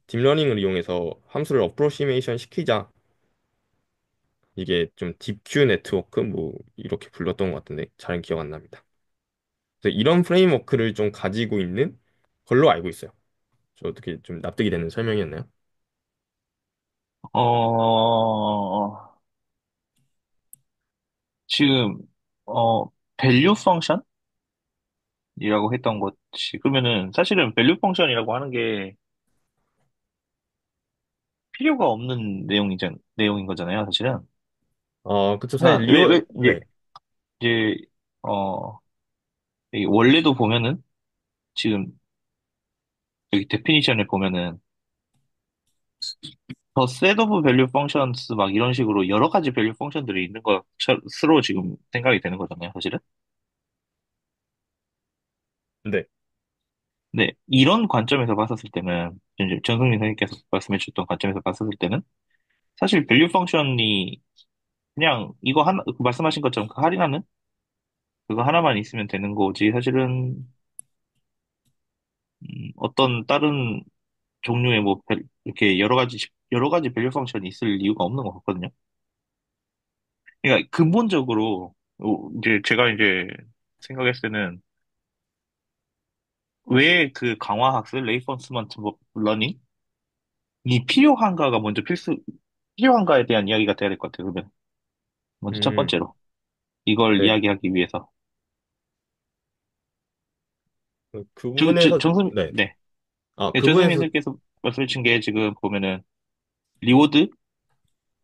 딥러닝을 이용해서 함수를 어프로시메이션 시키자. 이게 좀 딥큐 네트워크 뭐 이렇게 불렀던 것 같은데 잘 기억 안 납니다. 그래서 이런 프레임워크를 좀 가지고 있는 걸로 알고 있어요. 저 어떻게 좀 납득이 되는 설명이었나요?
어, 지금, 어, 밸류 펑션이라고 했던 것이, 그러면은 사실은 밸류 펑션이라고 하는 게 필요가 없는 내용인 거잖아요, 사실은.
그쵸. 사실
그러니까 왜,
네.
이제, 어, 이 원래도 보면은 지금 여기 데피니션을 보면은 더 셋 오브 밸류 펑션스 막 이런 식으로 여러 가지 밸류 펑션들이 있는 것으로 지금 생각이 되는 거잖아요, 사실은.
네.
네, 이런 관점에서 봤었을 때는, 이제 전성민 선생님께서 말씀해 주셨던 관점에서 봤었을 때는, 사실 밸류 펑션이 그냥 이거 하나, 그 말씀하신 것처럼 그 할인하는 그거 하나만 있으면 되는 거지, 사실은, 어떤 다른 종류의 뭐, 이렇게 여러 가지 밸류 펑션이 있을 이유가 없는 것 같거든요. 그러니까 근본적으로, 이제 제가 이제 생각했을 때는, 왜 그 강화 학습, 레이포스먼트 러닝이 필요한가가 먼저 필요한가에 대한 이야기가 돼야 될 것 같아요, 그러면. 먼저 첫
음,
번째로. 이걸
네.
이야기하기 위해서.
그 부분에서 네.
네. 네,
그
전승민
부분에서
선생님께서 말씀해 주신 게 지금 보면은, 리워드?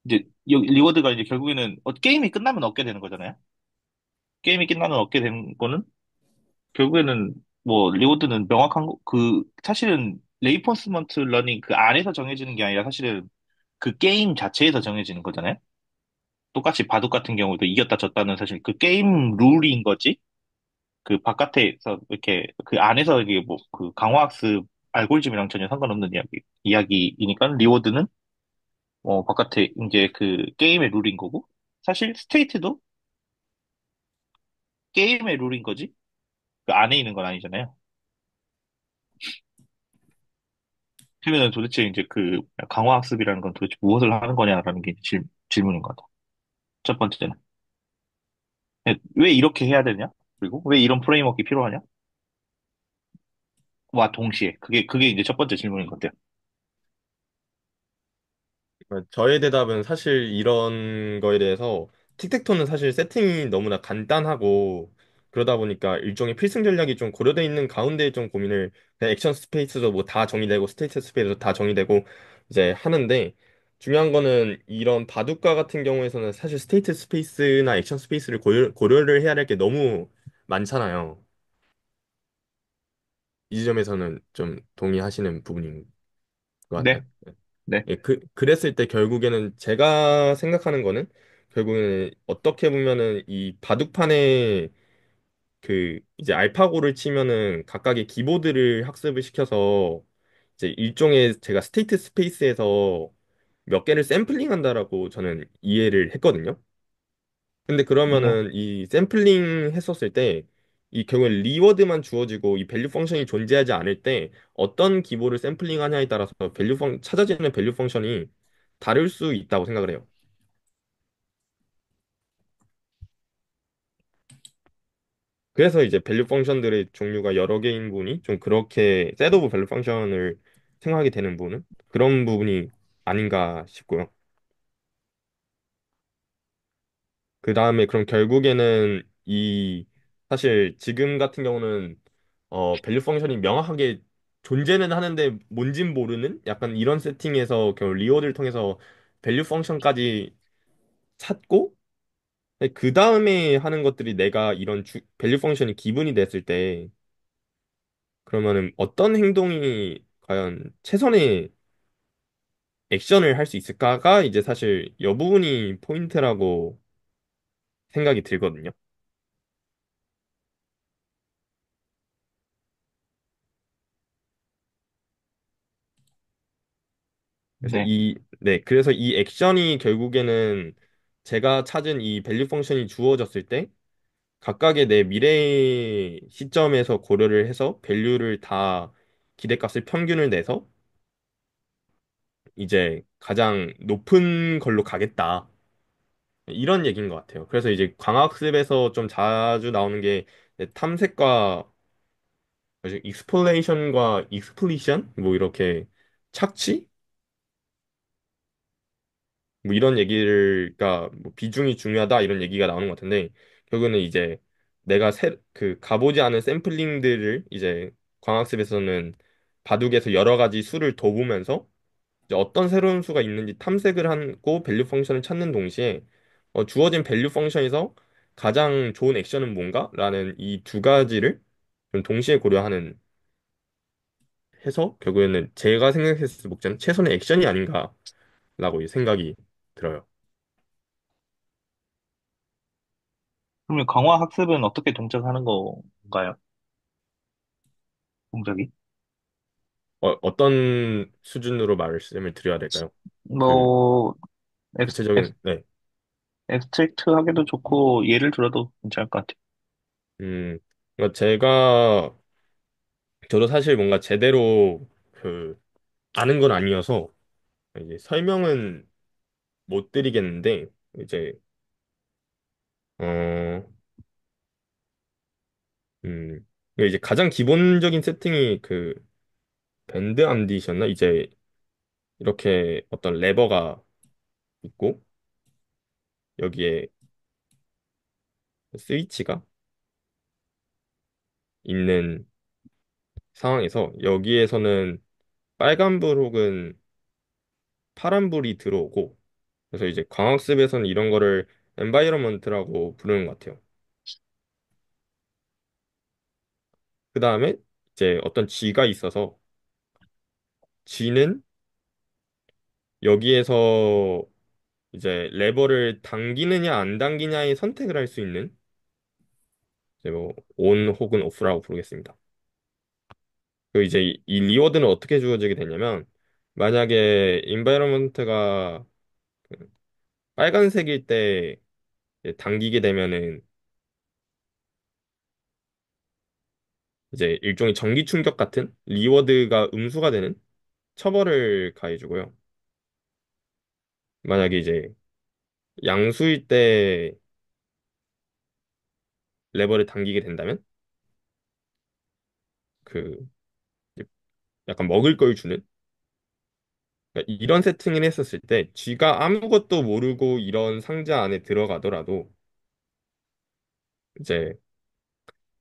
이제, 리워드가 이제 결국에는, 게임이 끝나면 얻게 되는 거잖아요? 게임이 끝나면 얻게 되는 거는, 결국에는, 뭐, 리워드는 사실은, 레이포스먼트 러닝 그 안에서 정해지는 게 아니라 사실은 그 게임 자체에서 정해지는 거잖아요? 똑같이 바둑 같은 경우도 이겼다 졌다는 사실 그 게임 룰인 거지? 그 바깥에서 이렇게 그 안에서 이게 뭐 그 강화학습 알고리즘이랑 전혀 상관없는 이야기이니까 리워드는 바깥에 이제 그 게임의 룰인 거고 사실 스테이트도 게임의 룰인 거지 그 안에 있는 건 아니잖아요. 그러면 도대체 이제 그 강화학습이라는 건 도대체 무엇을 하는 거냐라는 게 질문인 것 같아. 첫 번째는 왜 이렇게 해야 되냐? 그리고 왜 이런 프레임워크가 필요하냐? 와 동시에 그게 이제 첫 번째 질문인 것 같아요.
저의 대답은 사실 이런 거에 대해서 틱택토는 사실 세팅이 너무나 간단하고 그러다 보니까 일종의 필승 전략이 좀 고려돼 있는 가운데 좀 고민을 그냥 액션 스페이스도 뭐 다 정의되고 스테이트 스페이스도 다 정의되고 이제 하는데 중요한 거는 이런 바둑과 같은 경우에서는 사실 스테이트 스페이스나 액션 스페이스를 고려를 해야 될 게 너무 많잖아요. 이 지점에서는 좀 동의하시는 부분인 것 같나요?
네, 네,
예, 그랬을 때 결국에는 제가 생각하는 거는 결국에는 어떻게 보면은 이 바둑판에 그 이제 알파고를 치면은 각각의 기보드를 학습을 시켜서 이제 일종의 제가 스테이트 스페이스에서 몇 개를 샘플링 한다라고 저는 이해를 했거든요. 근데
네.
그러면은 이 샘플링 했었을 때 이 결국에 리워드만 주어지고 이 밸류 펑션이 존재하지 않을 때 어떤 기보를 샘플링 하냐에 따라서 찾아지는 밸류 펑션이 다를 수 있다고 생각을 해요. 그래서 이제 밸류 펑션들의 종류가 여러 개인 분이 좀 그렇게 셋 오브 밸류 펑션을 생각하게 되는 부분은 그런 부분이 아닌가 싶고요. 그 다음에 그럼 결국에는 이 사실 지금 같은 경우는 밸류 펑션이 명확하게 존재는 하는데 뭔진 모르는 약간 이런 세팅에서 결국 리워드를 통해서 밸류 펑션까지 찾고 그 다음에 하는 것들이 내가 이런 밸류 펑션이 기분이 됐을 때 그러면은 어떤 행동이 과연 최선의 액션을 할 수 있을까가 이제 사실 여 부분이 포인트라고 생각이 들거든요. 그래서
네.
그래서 이 액션이 결국에는 제가 찾은 이 밸류 펑션이 주어졌을 때 각각의 내 미래 시점에서 고려를 해서 밸류를 다 기대값을 평균을 내서 이제 가장 높은 걸로 가겠다. 이런 얘기인 것 같아요. 그래서 이제 광학습에서 좀 자주 나오는 게 탐색과 익스플레이션과 익스플리션 뭐 이렇게 착취 뭐 이런 얘기가 뭐 비중이 중요하다 이런 얘기가 나오는 것 같은데 결국에는 이제 내가 그 가보지 않은 샘플링들을 이제 광학습에서는 바둑에서 여러 가지 수를 둬보면서 이제 어떤 새로운 수가 있는지 탐색을 하고 밸류 펑션을 찾는 동시에 주어진 밸류 펑션에서 가장 좋은 액션은 뭔가? 라는 이 두 가지를 좀 동시에 고려하는 해서 결국에는 제가 생각했을 때 목표는 최선의 액션이 아닌가라고 이 생각이 들어요.
그러면 강화 학습은 어떻게 동작하는 건가요? 동작이?
어떤 수준으로 말씀을 드려야 될까요? 그
뭐,
구체적인 네.
엑스트랙트 하기도 좋고, 예를 들어도 괜찮을 것 같아요.
그러니까 저도 사실 뭔가 제대로 그 아는 건 아니어서 이제 설명은 못 드리겠는데 이제 어 이제 가장 기본적인 세팅이 그 밴드 암디셨나? 이제 이렇게 어떤 레버가 있고 여기에 스위치가 있는 상황에서 여기에서는 빨간불 혹은 파란불이 들어오고 그래서 이제 광학습에서는 이런 거를 엔바이러먼트라고 부르는 것 같아요. 그 다음에 이제 어떤 G가 있어서 G는 여기에서 이제 레버를 당기느냐 안 당기냐의 선택을 할 수 있는 이제 뭐 온 혹은 오프라고 부르겠습니다. 그 이제 이 리워드는 어떻게 주어지게 되냐면 만약에 인바이러먼트가 빨간색일 때 이제 당기게 되면은 이제 일종의 전기 충격 같은 리워드가 음수가 되는 처벌을 가해주고요. 만약에 이제 양수일 때 레버를 당기게 된다면 그 이제 약간 먹을 걸 주는 그러니까 이런 세팅을 했었을 때 쥐가 아무것도 모르고 이런 상자 안에 들어가더라도 이제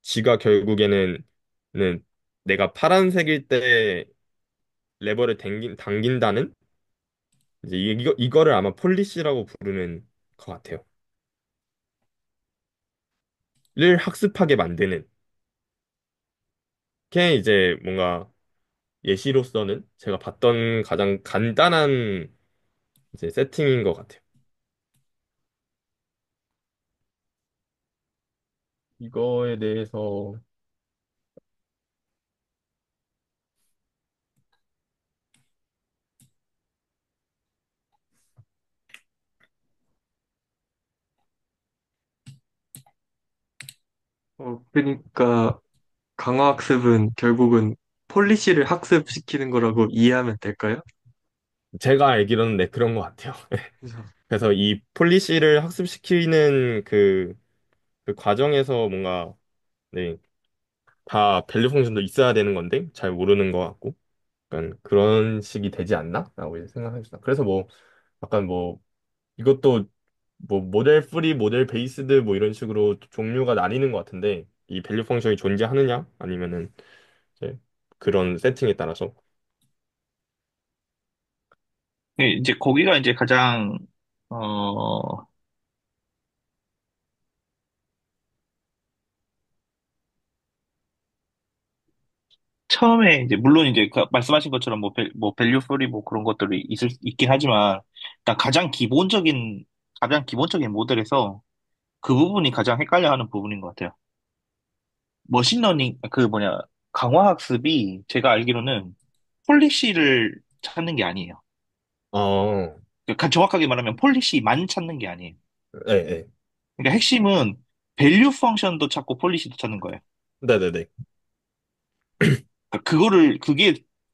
쥐가 결국에는 내가 파란색일 때 레버를 당긴다는 이제 이거를 아마 폴리시라고 부르는 것 같아요. 를 학습하게 만드는 게 이제 뭔가 예시로서는 제가 봤던 가장 간단한 이제 세팅인 것 같아요. 이거에 대해서
그러니까 강화학습은 결국은 폴리시를 학습시키는 거라고 이해하면 될까요?
제가 알기로는 네, 그런 것 같아요.
그죠.
그래서 이 폴리시를 학습시키는 그 과정에서 뭔가 네, 다 밸류 펑션도 있어야 되는 건데 잘 모르는 것 같고 약간 그런 식이 되지 않나? 라고 이제 생각합니다. 그래서 뭐 약간 뭐 이것도 뭐 모델 프리, 모델 베이스드 뭐 이런 식으로 종류가 나뉘는 것 같은데 이 밸류 펑션이 존재하느냐 아니면은 이제 그런 세팅에 따라서
예, 이제 거기가 이제 가장, 어, 처음에 이제 물론 이제 그 말씀하신 것처럼 뭐 밸류 소리 뭐 그런 것들이 있긴 하지만 일단 가장 기본적인 모델에서 그 부분이 가장 헷갈려하는 부분인 것 같아요. 머신러닝 그 뭐냐 강화학습이 제가 알기로는 폴리시를 찾는 게 아니에요.
어,
그러니까 정확하게 말하면 폴리시만 찾는 게 아니에요.
예, 예.
그러니까 핵심은 밸류 펑션도 찾고 폴리시도 찾는 거예요.
네네네.
그러니까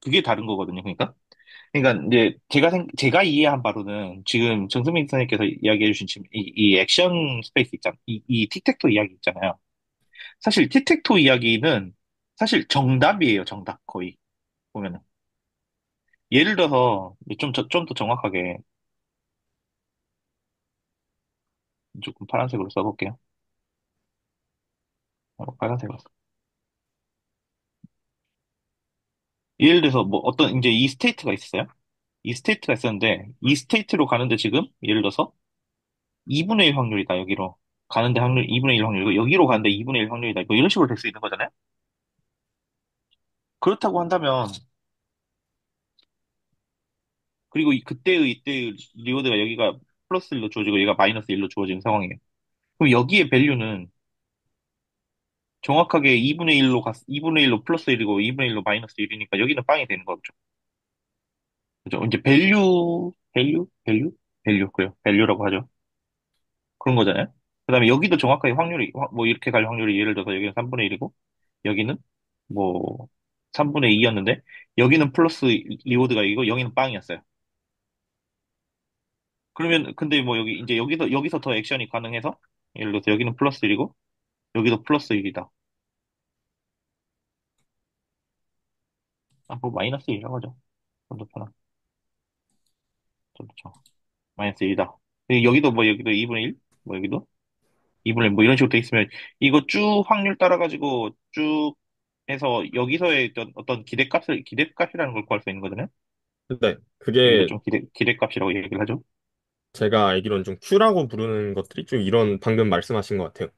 그게 다른 거거든요. 그러니까 이제 제가 이해한 바로는 지금 정승민 선생님께서 이야기해 주신 지금 이 액션 스페이스 있잖아요. 이 틱택토 이야기 있잖아요. 사실 틱택토 이야기는 사실 정답이에요. 정답 거의 보면은. 예를 들어서 좀 더 정확하게 조금 파란색으로 써볼게요. 빨간색으로. 예를 들어서 뭐 어떤 이제 이 스테이트가 있었어요. 이 스테이트가 있었는데 이 스테이트로 가는데 지금 예를 들어서 2분의 1 확률이다 여기로 가는데 확률 2분의 1 확률이고 여기로 가는데 2분의 1 확률이다 뭐 이런 식으로 될 수 있는 거잖아요. 그렇다고 한다면 그리고 이때의 리워드가 여기가 플러스 1로 주어지고 얘가 마이너스 1로 주어지는 상황이에요. 그럼 여기에 밸류는 정확하게 2분의 1로 플러스 1이고 2분의 1로 마이너스 1이니까 여기는 빵이 되는 거죠. 그죠? 이제 밸류? 그래요. 밸류라고 하죠. 그런 거잖아요. 그 다음에 여기도 정확하게 뭐 이렇게 갈 확률이 예를 들어서 여기는 3분의 1이고, 여기는 뭐 3분의 2였는데, 여기는 플러스 리워드가 이고, 여기는 빵이었어요. 그러면, 근데 뭐 이제 여기서 더 액션이 가능해서, 예를 들어서 여기는 플러스 1이고, 여기도 플러스 1이다. 뭐 마이너스 1이라고 하죠. 좀더 편한, 좀더 좋아. 마이너스 1이다. 여기도 2분의 1? 뭐 여기도? 2분의 1, 뭐 이런 식으로 돼 있으면, 이거 쭉 확률 따라가지고 쭉 해서 여기서의 어떤 기대값이라는 걸 구할 수 있는 거잖아요.
근데
여기도
그게
좀 기대값이라고 얘기를 하죠.
제가 알기로는 좀 Q라고 부르는 것들이 좀 이런 방금 말씀하신 것 같아요.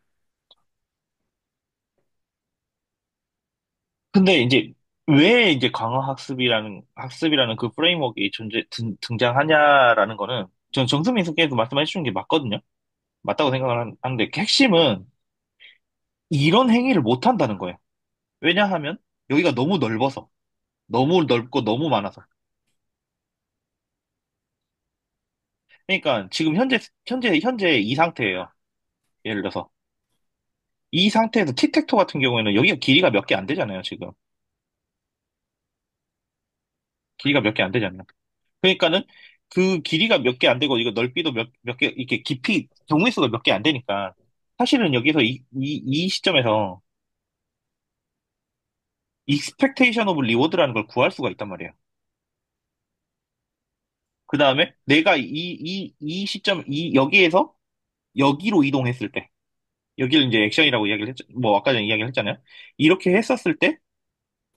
근데 이제 왜 이제 학습이라는 그 프레임워크가 등장하냐라는 거는 전 정승민 선생님께서 말씀해 주신 게 맞거든요. 맞다고 생각을 하는데 그 핵심은 이런 행위를 못 한다는 거예요. 왜냐하면 여기가 너무 넓어서 너무 넓고 너무 많아서. 그러니까 지금 현재 이 상태예요. 예를 들어서 이 상태에서 틱택토 같은 경우에는 여기가 길이가 몇 개 안 되잖아요, 지금. 길이가 몇 개 안 되잖아요. 그러니까는 그 길이가 몇 개 안 되고 이거 넓이도 몇 개, 이렇게 깊이, 경우의 수가 몇 개 안 되니까 사실은 여기서 이 시점에서 expectation of reward라는 걸 구할 수가 있단 말이에요. 그 다음에 내가 여기에서 여기로 이동했을 때, 여기를 이제 액션이라고 뭐 아까 전에 이야기를 했잖아요. 이렇게 했었을 때,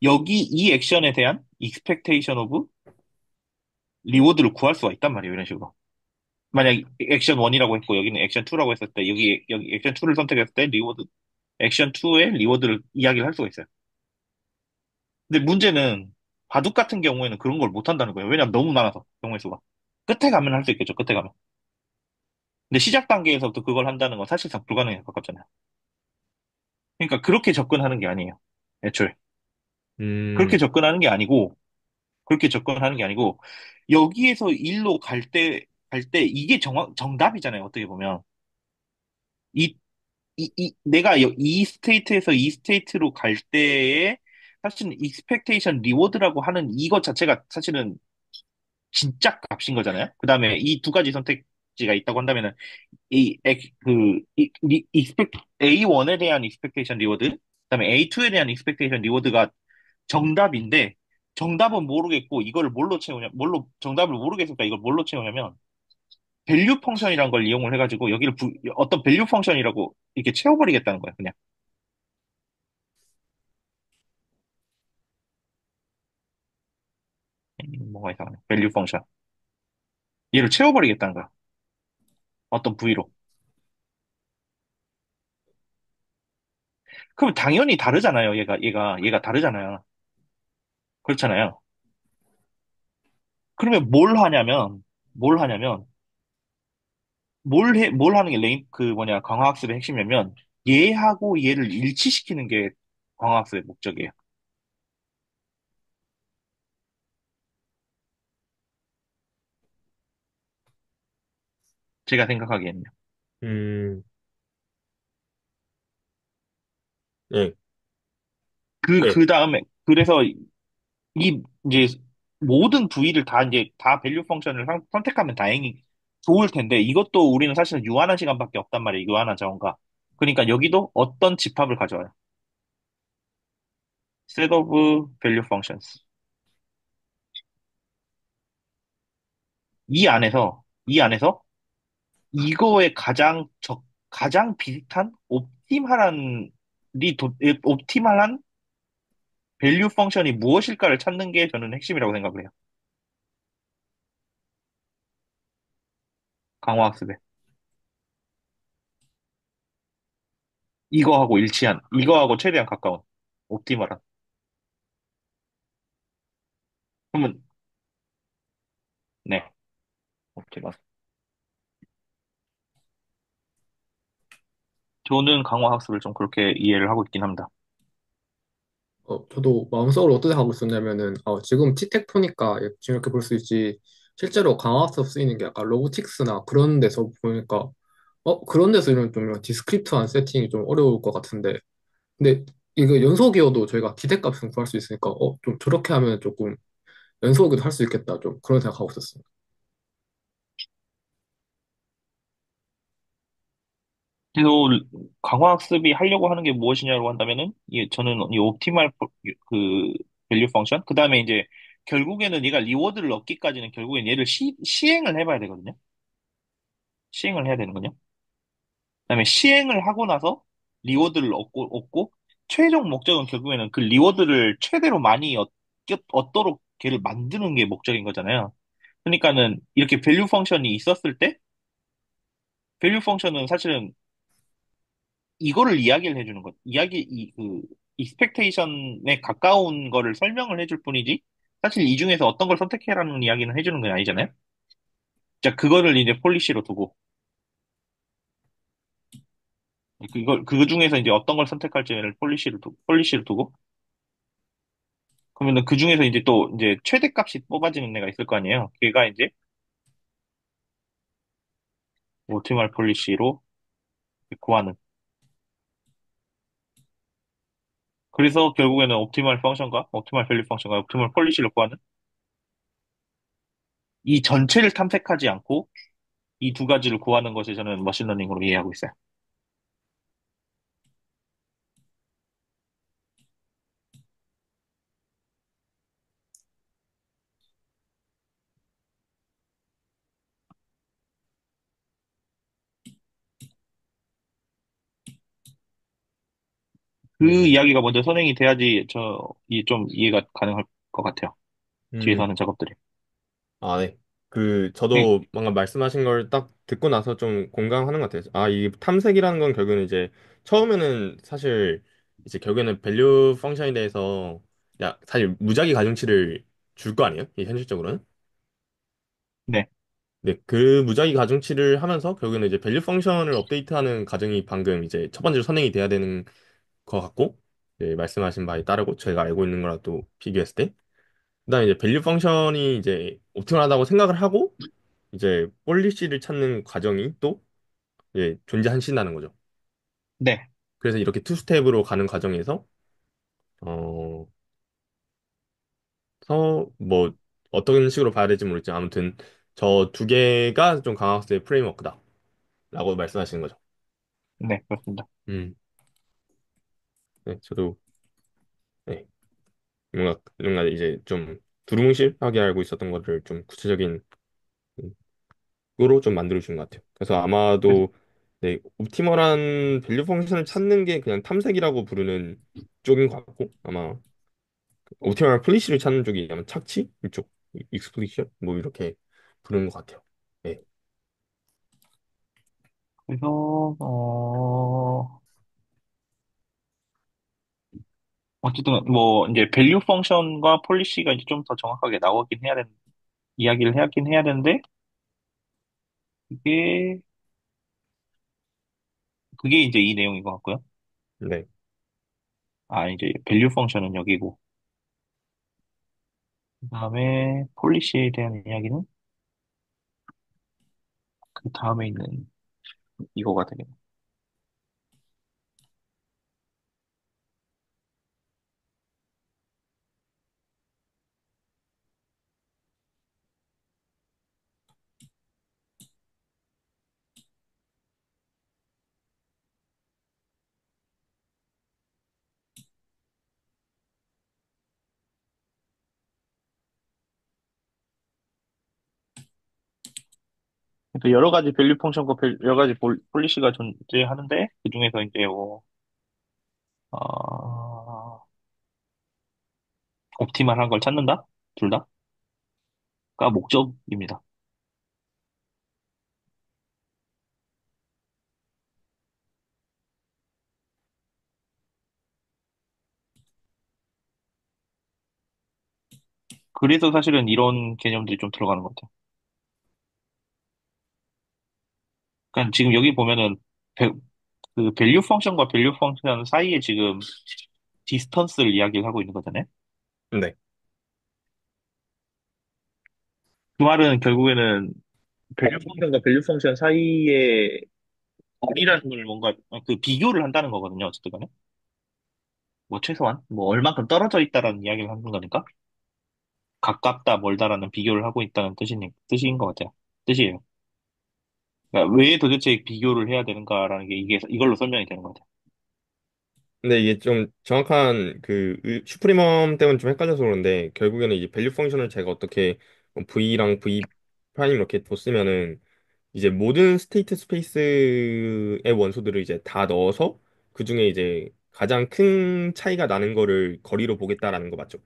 여기 이 액션에 대한 expectation of reward를 구할 수가 있단 말이에요. 이런 식으로. 만약 액션 1이라고 했고 여기는 액션 2라고 했을 때 여기 액션 2를 선택했을 때 액션 2의 리워드를 이야기를 할 수가 있어요. 근데 문제는 바둑 같은 경우에는 그런 걸 못 한다는 거예요. 왜냐면 너무 많아서 경우의 수가. 끝에 가면 할 수 있겠죠. 끝에 가면. 근데 시작 단계에서부터 그걸 한다는 건 사실상 불가능에 가깝잖아요. 그러니까 애초에. 그렇게
음,
접근하는 게 아니고 그렇게 접근하는 게 아니고 여기에서 일로 갈 때 이게 정답이잖아요. 어떻게 보면. 이 내가 이 스테이트에서 이 스테이트로 갈 때에 사실은 익스펙테이션 리워드라고 하는 이것 자체가 사실은 진짜 값인 거잖아요. 그 다음에 이 두 가지 선택지가 있다고 한다면은 A1에 대한 익스펙테이션 리워드, 그다음에 A2에 대한 익스펙테이션 리워드가 정답인데 정답은 모르겠고 이거를 정답을 모르겠으니까 이걸 뭘로 채우냐면 밸류 펑션이라는 걸 이용을 해가지고 어떤 밸류 펑션이라고 이렇게 채워버리겠다는 거야, 그냥. 뭐가 이상하네. 밸류 펑션. 얘를 채워버리겠다는 거야. 어떤 부위로. 그럼 당연히 다르잖아요. 얘가 다르잖아요. 그렇잖아요. 그러면 뭘 하냐면, 뭘 하는 게 그 뭐냐, 강화학습의 핵심이냐면, 얘하고 얘를 일치시키는 게 강화학습의 목적이에요. 제가 생각하기에는요.
음, 예, 예,
그 다음에, 그래서 이제 모든 부위를 다 이제 다 밸류 펑션을 선택하면 다행히 좋을 텐데, 이것도 우리는 사실은 유한한 시간밖에 없단 말이에요. 유한한 자원과. 그러니까 여기도 어떤 집합을 가져와요. set of value functions. 이 안에서 이거에 가장 비슷한 옵티멀한 밸류 펑션이 무엇일까를 찾는 게 저는 핵심이라고 생각을 해요. 강화학습에. 이거하고 최대한 가까운, 옵티멀한. 그러면, 네, 옵티멀. 저는 강화학습을 좀 그렇게 이해를 하고 있긴 합니다.
저도 마음속으로 어떻게 하고 있었냐면은, 지금 티텍 보니까 지금 이렇게 볼 수 있지, 실제로 강화학습 쓰이는 게 약간 로보틱스나 그런 데서 보니까, 그런 데서 이런 디스크립트한 세팅이 좀 어려울 것 같은데, 근데 이거 연속이어도 저희가 기대값은 구할 수 있으니까, 좀 저렇게 하면 조금 연속이도 할 수 있겠다, 좀 그런 생각하고 있었어요.
그래서 강화학습이 하려고 하는 게 무엇이냐고 한다면은, 저는 이 옵티멀 그 밸류 펑션, 그 다음에 이제 결국에는 얘가 리워드를 얻기까지는 결국엔 얘를 시행을 해봐야 되거든요. 시행을 해야 되는군요. 그다음에 시행을 하고 나서 리워드를 얻고 최종 목적은 결국에는 그 리워드를 최대로 많이 얻도록 걔를 만드는 게 목적인 거잖아요. 그러니까는 이렇게 밸류 펑션이 있었을 때 밸류 펑션은 사실은 이거를 이야기를 해주는 것, 익스펙테이션에 가까운 거를 설명을 해줄 뿐이지, 사실 이 중에서 어떤 걸 선택해라는 이야기는 해주는 건 아니잖아요. 자, 그거를 이제 폴리시로 두고, 그 중에서 이제 어떤 걸 선택할지를 폴리시로 두고, 그러면은 그 중에서 이제 또 이제 최대값이 뽑아지는 애가 있을 거 아니에요. 걔가 이제 옵티멀 폴리시로 구하는. 그래서 결국에는 옵티멀 밸류 펑션과 옵티멀 폴리시를 구하는 이 전체를 탐색하지 않고 이 두 가지를 구하는 것이 저는 머신러닝으로 이해하고 있어요. 그
음,
이야기가 먼저 선행이 돼야지 좀 이해가 가능할 것 같아요. 뒤에서
음,
하는 작업들이.
아, 네.
네,
저도 뭔가 말씀하신 걸 딱 듣고 나서 좀 공감하는 것 같아요. 아, 이 탐색이라는 건 결국에는 이제 처음에는 사실 이제 결국에는 밸류 펑션에 대해서 사실 무작위 가중치를 줄 거 아니에요? 이 현실적으로는.
네,
네, 그 무작위 가중치를 하면서 결국에는 이제 밸류 펑션을 업데이트하는 과정이 방금 이제 첫 번째로 선행이 돼야 되는 것 같고, 네, 말씀하신 바에 따르고 저희가 알고 있는 거랑 또 비교했을 때, 그다음에 이제 밸류 펑션이 이제 옵티멀하다고 생각을 하고 이제 폴리시를 찾는 과정이 또 이제 존재한다는 거죠.
네,
그래서 이렇게 투 스텝으로 가는 과정에서 어, 뭐 어떤 식으로 봐야 될지 모르겠지만 아무튼 저 두 개가 좀 강학습의 프레임워크다라고 말씀하시는 거죠.
네, 그렇습니다.
음, 네, 저도 네, 뭔가 이제 좀 두루뭉실하게 알고 있었던 거를 좀 구체적인 으로 좀 만들어 주는 것 같아요. 그래서
그래서,
아마도 네, 옵티멀한 밸류 펑션을 찾는 게 그냥 탐색이라고 부르는 쪽인 것 같고 아마 옵티멀한 플리시를 찾는 쪽이 아마 착취 이쪽 익스플리션 뭐 이렇게 부르는 것 같아요. 네.
그래서 어쨌든 뭐 이제 밸류 펑션과 폴리시가 이제 좀 더 정확하게 나오긴 해야 되는 이야기를 하긴 해야 되는데 그게 그게 이제 이 내용인 것 같고요.
네.
아 이제 밸류 펑션은 여기고 그다음에 폴리시에 대한 이야기는 그 다음에 있는 이거가 되겠네. 그래서 여러 가지 밸류 펑션과 여러 가지 폴리시가 존재하는데 그 중에서 이제 뭐 어, 옵티멀한 걸 찾는다? 둘 다가 목적입니다. 그래서 사실은 이런 개념들이 좀 들어가는 것 같아요. 그러니까 지금 여기 보면은 배- 그 밸류 펑션과 밸류 펑션 사이에 지금 디스턴스를 이야기를 하고 있는 거잖아요.
네.
그 말은 결국에는 밸류 펑션과 밸류 펑션 사이에 거리라는 걸 뭔가 그 비교를 한다는 거거든요. 어쨌든 간에. 뭐 최소한 뭐 얼만큼 떨어져 있다라는 이야기를 하는 거니까 가깝다 멀다라는 비교를 하고 있다는 뜻인 것 같아요. 뜻이에요. 그러니까 왜 도대체 비교를 해야 되는가라는 게 이게 이걸로 설명이 되는 것 같아요.
근데 이게 좀 정확한 슈프리멈 때문에 좀 헷갈려서 그런데 결국에는 이제 밸류 펑션을 제가 어떻게 V랑 V 프라임 이렇게 뒀으면은 이제 모든 스테이트 스페이스의 원소들을 이제 다 넣어서 그중에 이제 가장 큰 차이가 나는 거를 거리로 보겠다라는 거 맞죠?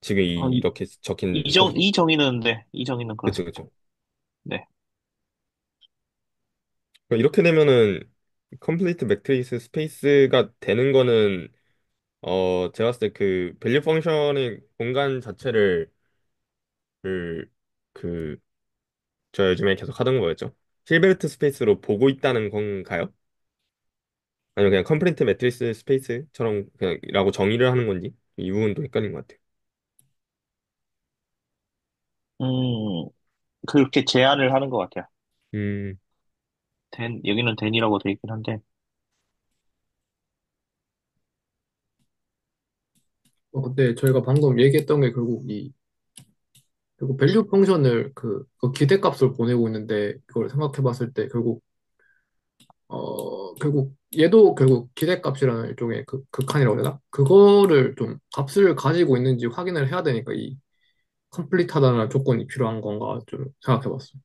지금
어, 이,
이렇게 적힌 컵이.
이 정의는
그쵸,
그렇습니다.
그쵸.
네.
그러니까 이렇게 되면은 컴플리트 매트리스 스페이스가 되는 거는 제가 봤을 때 그 밸류 펑션의 공간 자체를 그, 그, 저 요즘에 계속 하던 거였죠. 힐베르트 스페이스로 보고 있다는 건가요? 아니면 그냥 컴플리트 매트리스 스페이스처럼 그냥 라고 정의를 하는 건지 이 부분도 헷갈린 것 같아요.
음, 그렇게 제안을 하는 것 같아요.
음,
여기는 댄이라고 돼 있긴 한데,
근데 저희가 방금 얘기했던 게 결국 밸류 펑션을 그 기대값을 보내고 있는데 이걸 생각해 봤을 때 결국 얘도 결국 기대값이라는 일종의 극한이라고 해야 되나? 그거를 좀 값을 가지고 있는지 확인을 해야 되니까 이 컴플리트하다는 조건이 필요한 건가 좀 생각해 봤어요.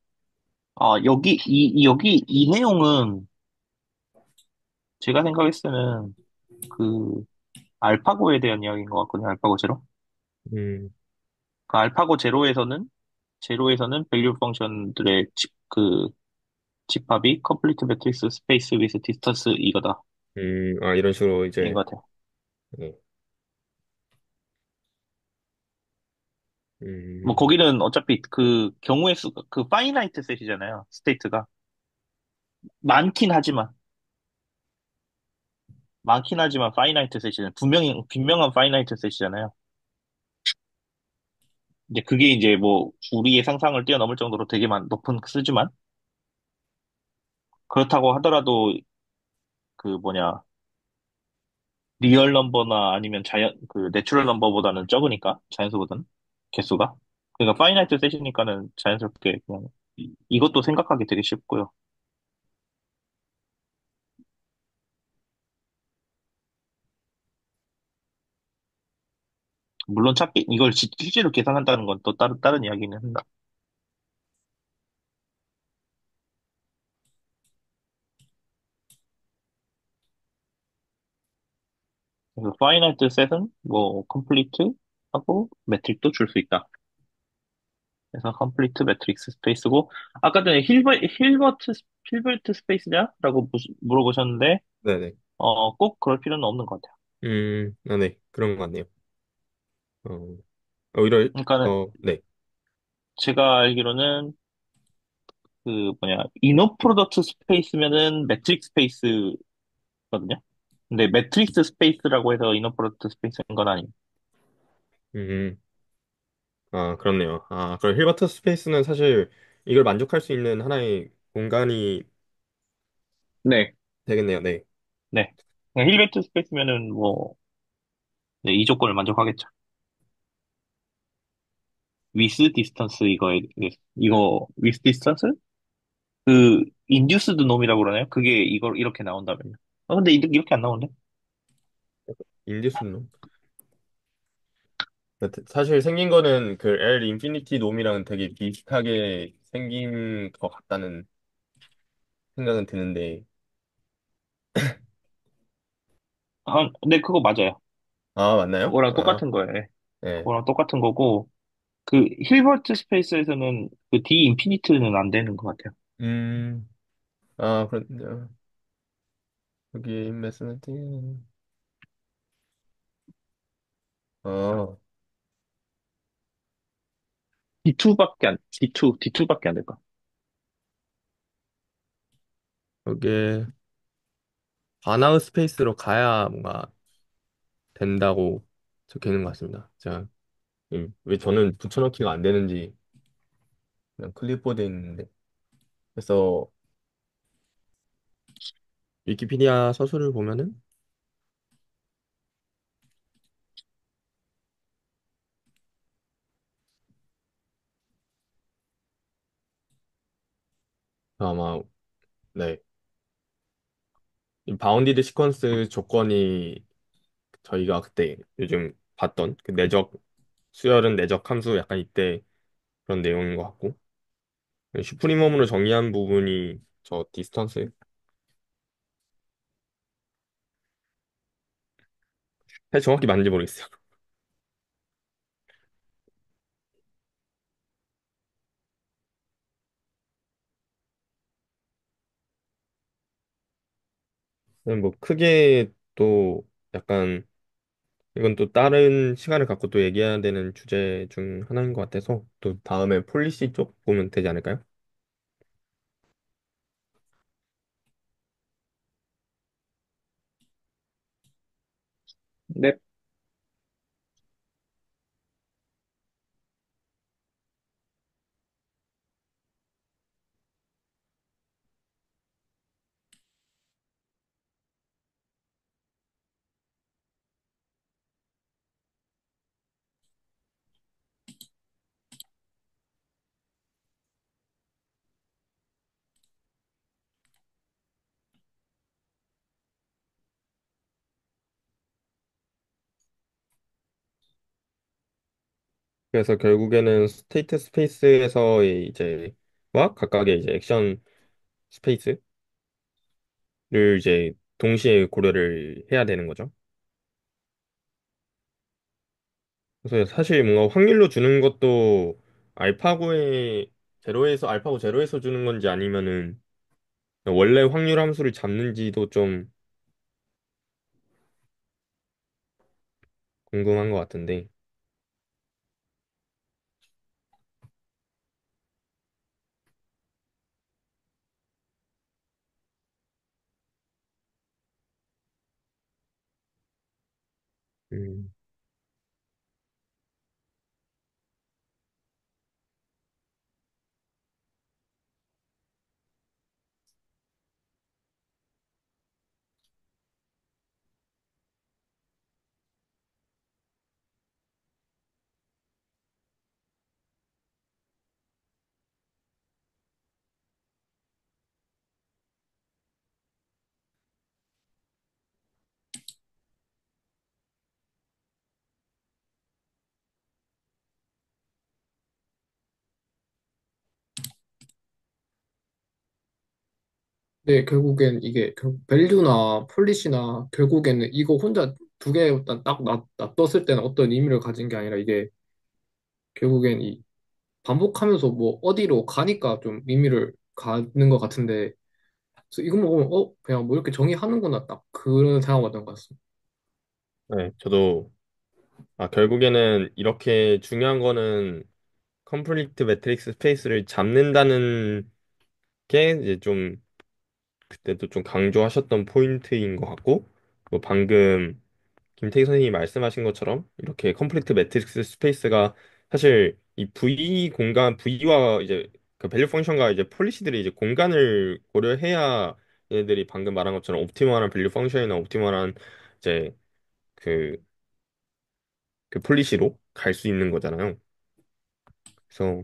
여기 이 내용은 제가 생각했을 때는 그 알파고에 대한 이야기인 것 같거든요. 알파고 제로.
음,
그 알파고 제로에서는 밸류 펑션들의 집합이 complete matrix space with distance 이거다.
아, 이런 식으로
인
이제,
것 같아요.
네.
뭐
음,
거기는 어차피 그 경우의 수가 그 파이나이트 셋이잖아요. 스테이트가 많긴 하지만 파이나이트 셋이잖아요. 분명한 파이나이트 셋이잖아요. 이제 그게 이제 뭐 우리의 상상을 뛰어넘을 정도로 되게 높은 수지만 그렇다고 하더라도 그 뭐냐 리얼 넘버나 아니면 그 내추럴 넘버보다는 적으니까 자연수보다는 개수가 그러니까 파이나이트 셋이니까는 자연스럽게 그냥 이것도 생각하기 되게 쉽고요. 물론 이걸 실제로 계산한다는 건 또 다른 이야기는 한다. 그래서 파이나이트 셋은 뭐 컴플리트 하고 매트릭도 줄 수 있다. 그래서 컴플리트 매트릭스 스페이스고 아까 전에 힐버트 스페이스냐? 라고 물어보셨는데
네네.
꼭 그럴 필요는 없는 것 같아요.
네. 그런 것 같네요. 어, 오히려,
그러니까는
네.
제가 알기로는 이너 프로덕트 스페이스면은 매트릭스 스페이스거든요. 근데 매트릭스 스페이스라고 해서 이너 프로덕트 스페이스인 건 아니에요.
음, 그렇네요. 그럼 힐버트 스페이스는 사실 이걸 만족할 수 있는 하나의 공간이
네.
되겠네요. 네.
네. 힐베트 스페이스면은 뭐, 네, 이 조건을 만족하겠죠. 위스 디스턴스 이거 위스 디스턴스? 인듀스드 놈이라고 그러나요? 그게 이걸 이렇게 나온다면요. 근데 이렇게 안 나오네.
인디스노. 사실 생긴 거는 그 L 인피니티 놈이랑 되게 비슷하게 생긴 것 같다는 생각은 드는데.
네, 그거 맞아요.
맞나요?
그거랑 똑같은 거예요. 예.
네.
그거랑 똑같은 거고, 그 힐버트 스페이스에서는 그 D 인피니트는 안 되는 것 같아요.
음, 그렇네요. 여기 인베스먼트. 아,
D2밖에 안 될까?
여기 바나우 스페이스로 가야 뭔가 된다고 적혀 있는 것 같습니다. 자, 왜 저는 붙여넣기가 안 되는지 그냥 클립보드에 있는데. 그래서 위키피디아 서술을 보면은 아마, 네, 이 바운디드 시퀀스 조건이 저희가 그때 요즘 봤던 그 내적 수열은 내적 함수 약간 이때 그런 내용인 것 같고, 슈프리멈으로 정의한 부분이 저 디스턴스. 사실 정확히 맞는지 모르겠어요. 뭐 크게 또 약간 이건 또 다른 시간을 갖고 또 얘기해야 되는 주제 중 하나인 것 같아서 또 다음에 폴리시 쪽 보면 되지 않을까요?
네.
그래서 결국에는 스테이트 스페이스에서의 이제 와 각각의 이제 액션 스페이스를 이제 동시에 고려를 해야 되는 거죠. 그래서 사실 뭔가 확률로 주는 것도 알파고의 제로에서 알파고 제로에서 주는 건지 아니면은 원래 확률 함수를 잡는지도 좀 궁금한 것 같은데. 음.
네, 결국엔 이게 밸류나 폴리시나 결국에는 이거 혼자 두 개 일단 딱 놔뒀을 때는 어떤 의미를 가진 게 아니라 이게 결국엔 이 반복하면서 뭐 어디로 가니까 좀 의미를 갖는 것 같은데 그래서 이것만 보면 그냥 뭐 이렇게 정의하는구나 딱 그런 생각을 받은 것 같습니다.
네, 저도 결국에는 이렇게 중요한 거는 컴플리트 매트릭스 스페이스를 잡는다는 게 이제 좀 그때도 좀 강조하셨던 포인트인 것 같고, 뭐 방금 김태희 선생님이 말씀하신 것처럼 이렇게 컴플리트 매트릭스 스페이스가 사실 이 V 공간 V와 이제 그 밸류 펑션과 이제 폴리시들이 이제 공간을 고려해야 얘네들이 방금 말한 것처럼 옵티멀한 밸류 펑션이나 옵티멀한 이제 그, 그 폴리시로 갈 수 있는 거잖아요. 그래서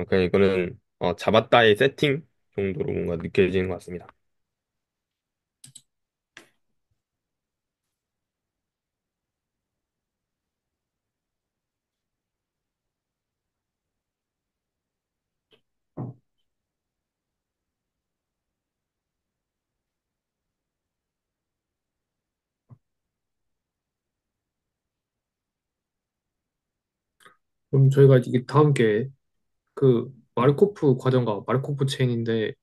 그냥 이거는 잡았다의 세팅 정도로 뭔가 느껴지는 것 같습니다.
그럼 저희가 이게 다음 게 그 마르코프 과정과 마르코프 체인인데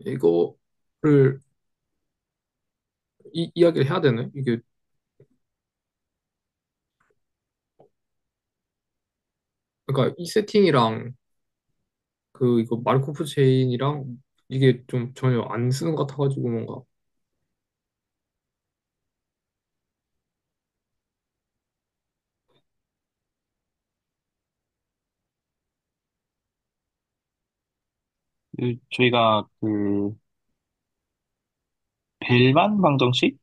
이거를 이야기를 해야 되네. 이게 그러니까 이 세팅이랑 그 이거 마르코프 체인이랑 이게 좀 전혀 안 쓰는 것 같아가지고 뭔가
저희가 그 벨만 방정식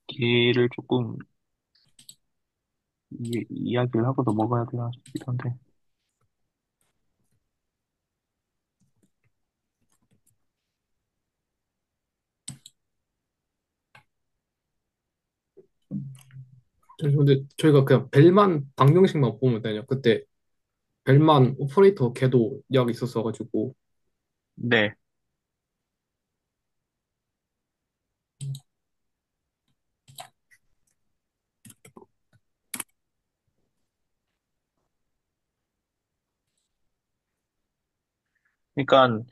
걔를 조금 이야기를 하고 넘어가야 되나 싶기도 한데.
근데 저희가 그냥 벨만 방정식만 보면 되냐? 그때 벨만 오퍼레이터 걔도 이야기 있었어가지고
네. 그러니까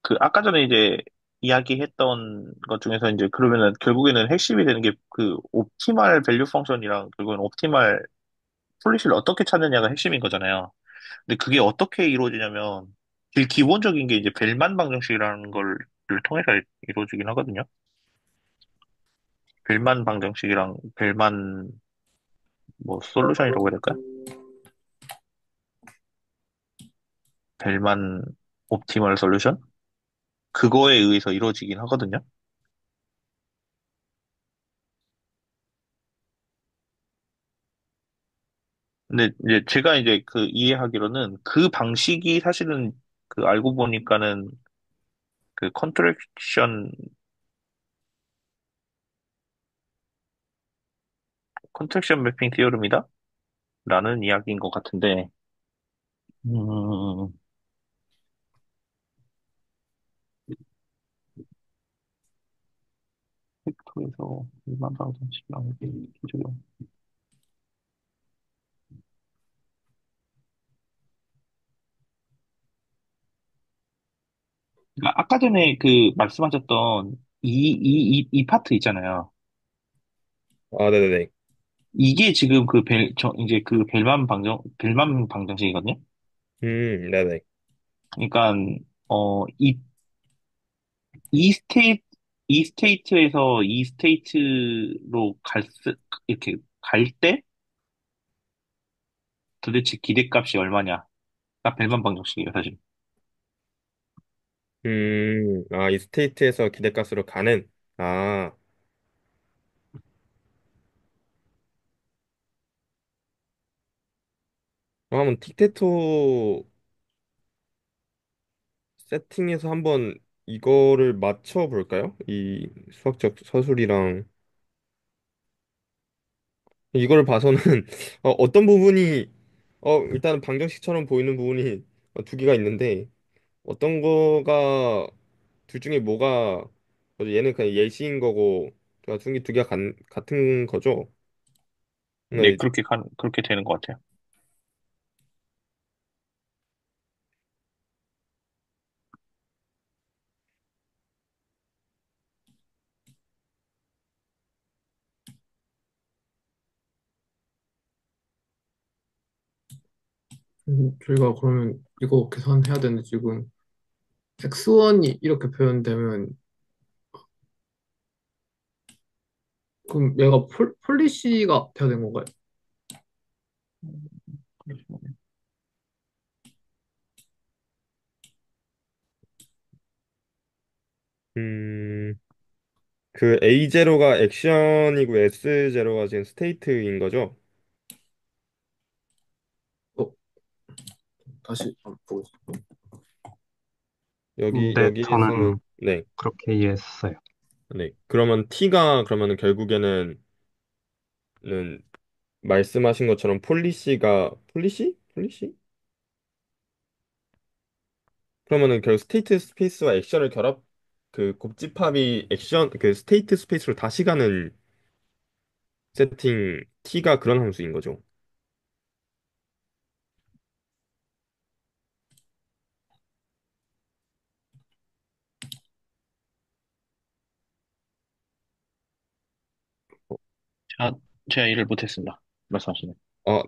그 아까 전에 이제 이야기했던 것 중에서 이제 그러면은 결국에는 핵심이 되는 게 그 옵티멀 밸류 펑션이랑 결국엔 옵티멀 폴리시를 어떻게 찾느냐가 핵심인 거잖아요. 근데 그게 어떻게 이루어지냐면 제일 기본적인 게 이제 벨만 방정식이라는 걸 통해서 이루어지긴 하거든요. 벨만 방정식이랑 벨만 뭐 솔루션이라고 해야 될까요? 벨만 옵티멀 솔루션? 그거에 의해서 이루어지긴 하거든요. 근데 이제 제가 이제 그 이해하기로는 그 방식이 사실은 그 알고 보니까는 그 컨트랙션 매핑 티어름이다? 라는 이야기인 것 같은데, 음, 벡터에서 일반 방정식이랑 기적용. 그러니까 아까 전에 그 말씀하셨던 이 파트 있잖아요.
네네네.
이게 지금 이제 그 벨만 방정식이거든요.
네네.
그러니까, 이 이 스테이트, 이 스테이트에서 이 스테이트로 이렇게 갈 때 도대체 기대값이 얼마냐가 벨만 방정식이에요, 사실.
이 스테이트에서 기대값으로 가는, 아, 한번 틱테토 세팅에서 한번 이거를 맞춰 볼까요? 이 수학적 서술이랑 이걸 봐서는 어떤 부분이 일단 방정식처럼 보이는 부분이 두 개가 있는데 어떤 거가 둘 중에 뭐가 얘는 그냥 예시인 거고 두 개가 같은 거죠?
네,
네,
그렇게 되는 것 같아요.
저희가 그러면 이거 계산해야 되는데 지금 X1이 이렇게 표현되면 그럼 얘가 폴리시가 돼야 되는 건가요?
그러시구나.
음, 그 A0가 액션이고 S0가 지금 스테이트인 거죠?
어, 다시 한번 보겠습니다.
근데
여기에서는,
저는
네,
그렇게 이해했어요.
네. 그러면 T가 그러면은 결국에는, 는 말씀하신 것처럼 폴리시가, 폴리시? 폴리시? 그러면은 결국 스테이트 스페이스와 액션을 결합, 그 곱집합이 액션, 그 스테이트 스페이스로 다시 가는 세팅, T가 그런 함수인 거죠.
제가, 제가 이해를 못했습니다. 말씀하시는.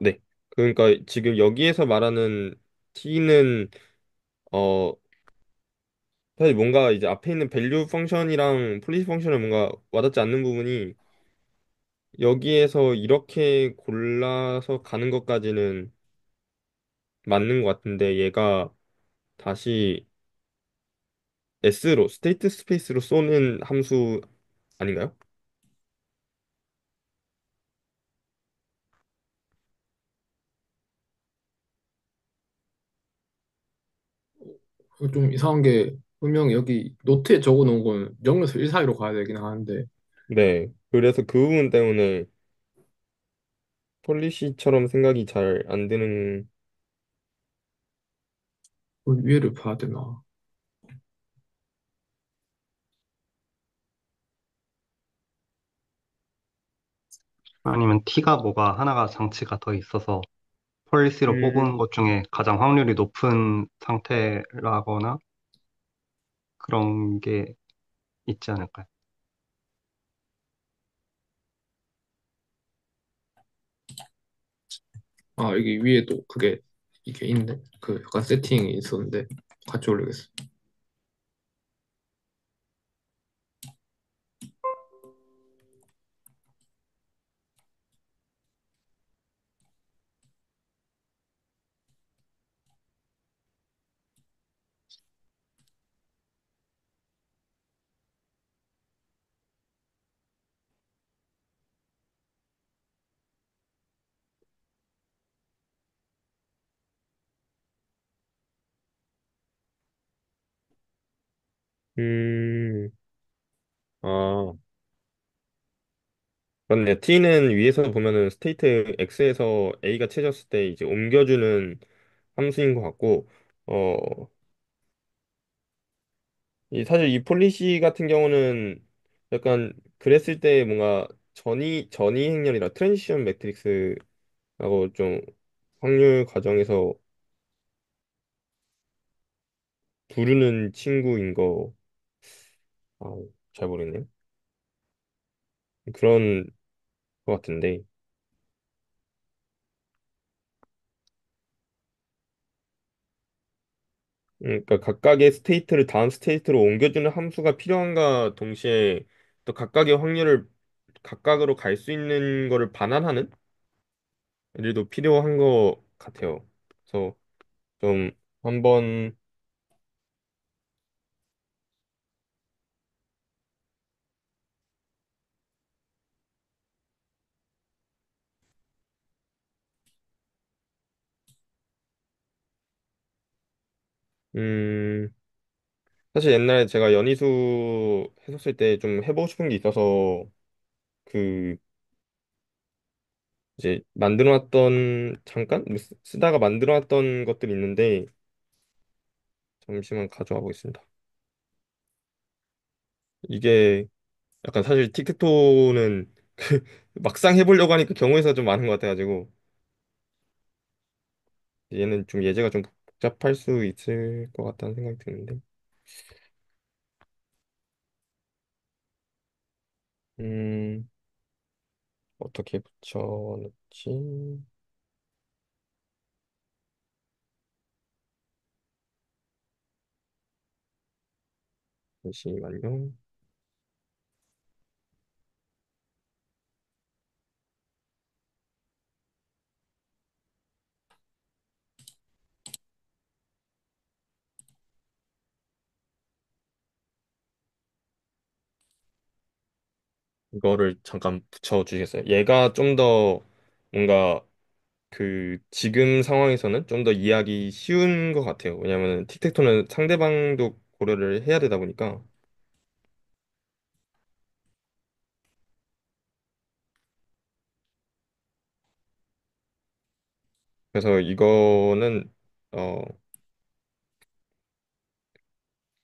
네. 그러니까 지금 여기에서 말하는 T는, 어, 사실 뭔가 이제 앞에 있는 밸류 펑션이랑 폴리시 펑션을 뭔가 와닿지 않는 부분이 여기에서 이렇게 골라서 가는 것까지는 맞는 것 같은데 얘가 다시 S로 스테이트 스페이스로 쏘는 함수 아닌가요?
좀 이상한 게 분명 여기 노트에 적어 놓은 건 0에서 1 사이로 가야 되긴 하는데
네. 그래서 그 부분 때문에 폴리시처럼 생각이 잘 안 드는.
그 위에를 봐야 되나?
아니면 T가 뭐가 하나가 장치가 더 있어서 폴리시로 뽑은
음,
것 중에 가장 확률이 높은 상태라거나 그런 게 있지 않을까요?
아, 여기 위에도 그게 이게 있네. 그 약간 세팅이 있었는데 같이 올리겠어.
음, 아, 맞네. T는 위에서 보면은 스테이트 X에서 A가 채졌을 때 이제 옮겨주는 함수인 것 같고, 어, 사실 이 폴리시 같은 경우는 약간 그랬을 때 뭔가 전이 행렬이라 트랜지션 매트릭스라고 좀 확률 과정에서 부르는 친구인 거, 아, 잘 모르겠네요. 그런 것 같은데. 그러니까 각각의 스테이트를 다음 스테이트로 옮겨주는 함수가 필요한가 동시에 또 각각의 확률을 각각으로 갈 수 있는 거를 반환하는 일도 필요한 것 같아요. 그래서 좀 한번 음 사실 옛날에 제가 연희수 했었을 때 좀 해보고 싶은 게 있어서 그 이제 만들어놨던 잠깐 쓰다가 만들어놨던 것들이 있는데 잠시만 가져와 보겠습니다. 이게 약간 사실 틱택토는 그 막상 해보려고 하니까 경우의 수가 좀 많은 것 같아가지고 얘는 좀 예제가 좀 복잡할 수 있을 것 같다는 생각이 드는데 음 어떻게 붙여놓지? 잠시만요. 이거를 잠깐 붙여주시겠어요? 얘가 좀 더 뭔가 그 지금 상황에서는 좀 더 이해하기 쉬운 것 같아요. 왜냐하면 틱택토는 상대방도 고려를 해야 되다 보니까. 그래서 이거는 어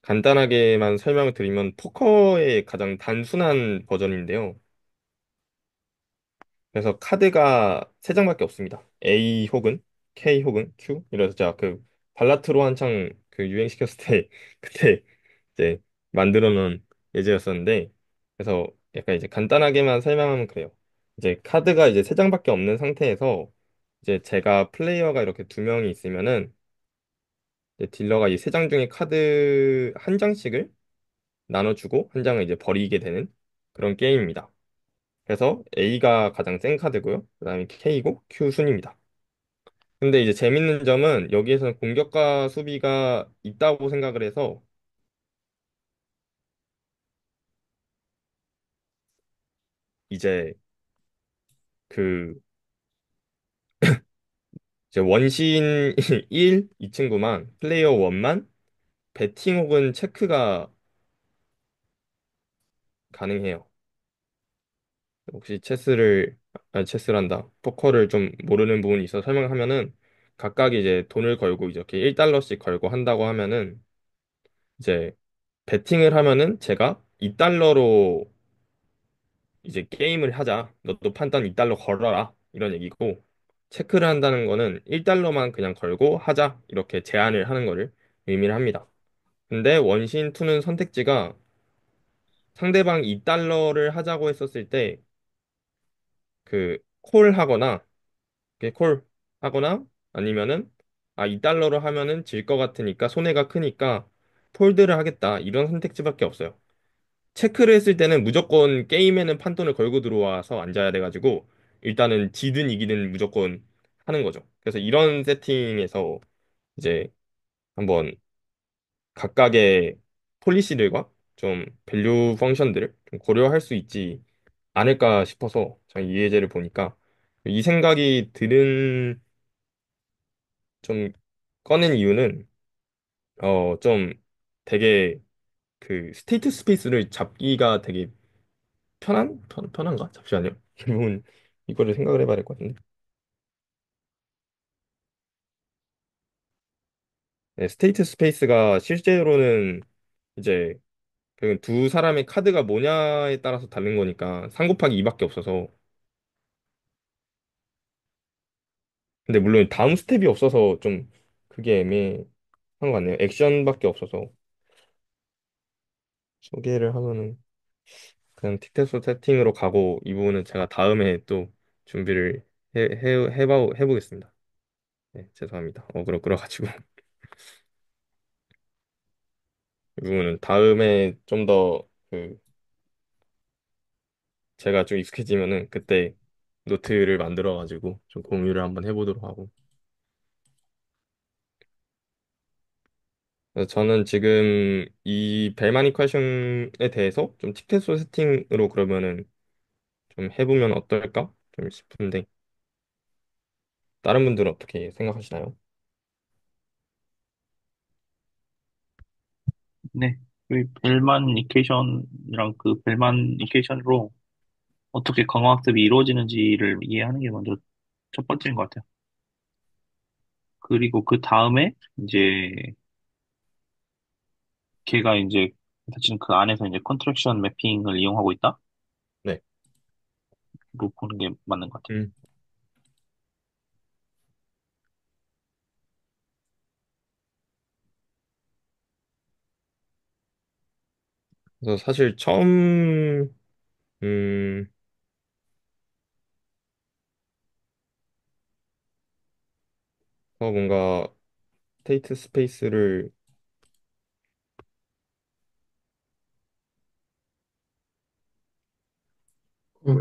간단하게만 설명을 드리면 포커의 가장 단순한 버전인데요. 그래서 카드가 세 장밖에 없습니다. A 혹은 K 혹은 Q. 이래서 제가 그 발라트로 한창 그 유행시켰을 때 그때 이제 만들어 놓은 예제였었는데, 그래서 약간 이제 간단하게만 설명하면 그래요. 이제 카드가 이제 세 장밖에 없는 상태에서 이제 제가 플레이어가 이렇게 두 명이 있으면은 이제 딜러가 이 세 장 중에 카드 한 장씩을 나눠주고 한 장을 이제 버리게 되는 그런 게임입니다. 그래서 A가 가장 센 카드고요. 그다음에 K고 Q 순입니다. 근데 이제 재밌는 점은 여기에서는 공격과 수비가 있다고 생각을 해서 이제 그 이제 원신 1, 이 친구만 플레이어 1만 배팅 혹은 체크가 가능해요. 혹시 체스란다. 포커를 좀 모르는 부분이 있어 설명하면은 각각 이제 돈을 걸고 이렇게 1달러씩 걸고 한다고 하면은 이제 배팅을 하면은 제가 2달러로 이제 게임을 하자. 너도 판단 2달러 걸어라. 이런 얘기고, 체크를 한다는 거는 1달러만 그냥 걸고 하자. 이렇게 제안을 하는 거를 의미를 합니다. 근데 원신 2는 선택지가 상대방 2달러를 하자고 했었을 때 그 콜 하거나 콜 하거나 아니면은 2달러로 하면은 질 것 같으니까 손해가 크니까 폴드를 하겠다. 이런 선택지밖에 없어요. 체크를 했을 때는 무조건 게임에는 판돈을 걸고 들어와서 앉아야 돼가지고 일단은 지든 이기든 무조건 하는 거죠. 그래서 이런 세팅에서 이제 한번 각각의 폴리시들과 좀 밸류 펑션들을 좀 고려할 수 있지 않을까 싶어서 제가 이 예제를 보니까 이 생각이 들은 좀 꺼낸 이유는 좀 되게 그 스테이트 스페이스를 잡기가 되게 편한가? 잠시만요. 이 부분 이거를 생각을 해봐야 될 것 같은데. 네, 스테이트 스페이스가 실제로는 이제 그두 사람의 카드가 뭐냐에 따라서 다른 거니까 3 곱하기 2밖에 없어서. 근데 물론 다음 스텝이 없어서 좀 그게 애매한 것 같네요. 액션밖에 없어서 소개를 하면은 그냥 틱테소 세팅으로 가고 이 부분은 제가 다음에 또 준비를 해보겠습니다. 네, 죄송합니다. 어그로 끌어가지고. 이 부분은 다음에 좀 더 그 제가 좀 익숙해지면은 그때 노트를 만들어가지고 좀 공유를 한번 해보도록 하고. 그래서 저는 지금 이 벨마니 퀘션에 대해서 좀 틱테소 세팅으로 그러면은 좀 해보면 어떨까? 좀 싶은데 다른 분들은 어떻게 생각하시나요?
네. 그 벨만 이케이션이랑 그 벨만 이케이션으로 어떻게 강화학습이 이루어지는지를 이해하는 게 먼저 첫 번째인 것 같아요. 그리고 그 다음에 이제 걔가 이제 사실은 그 안에서 이제 컨트랙션 매핑을 이용하고 있다로
네.
보는 게 맞는 것 같아요.
음. 그래서 사실 처음 음, 뭔가 스테이트 스페이스를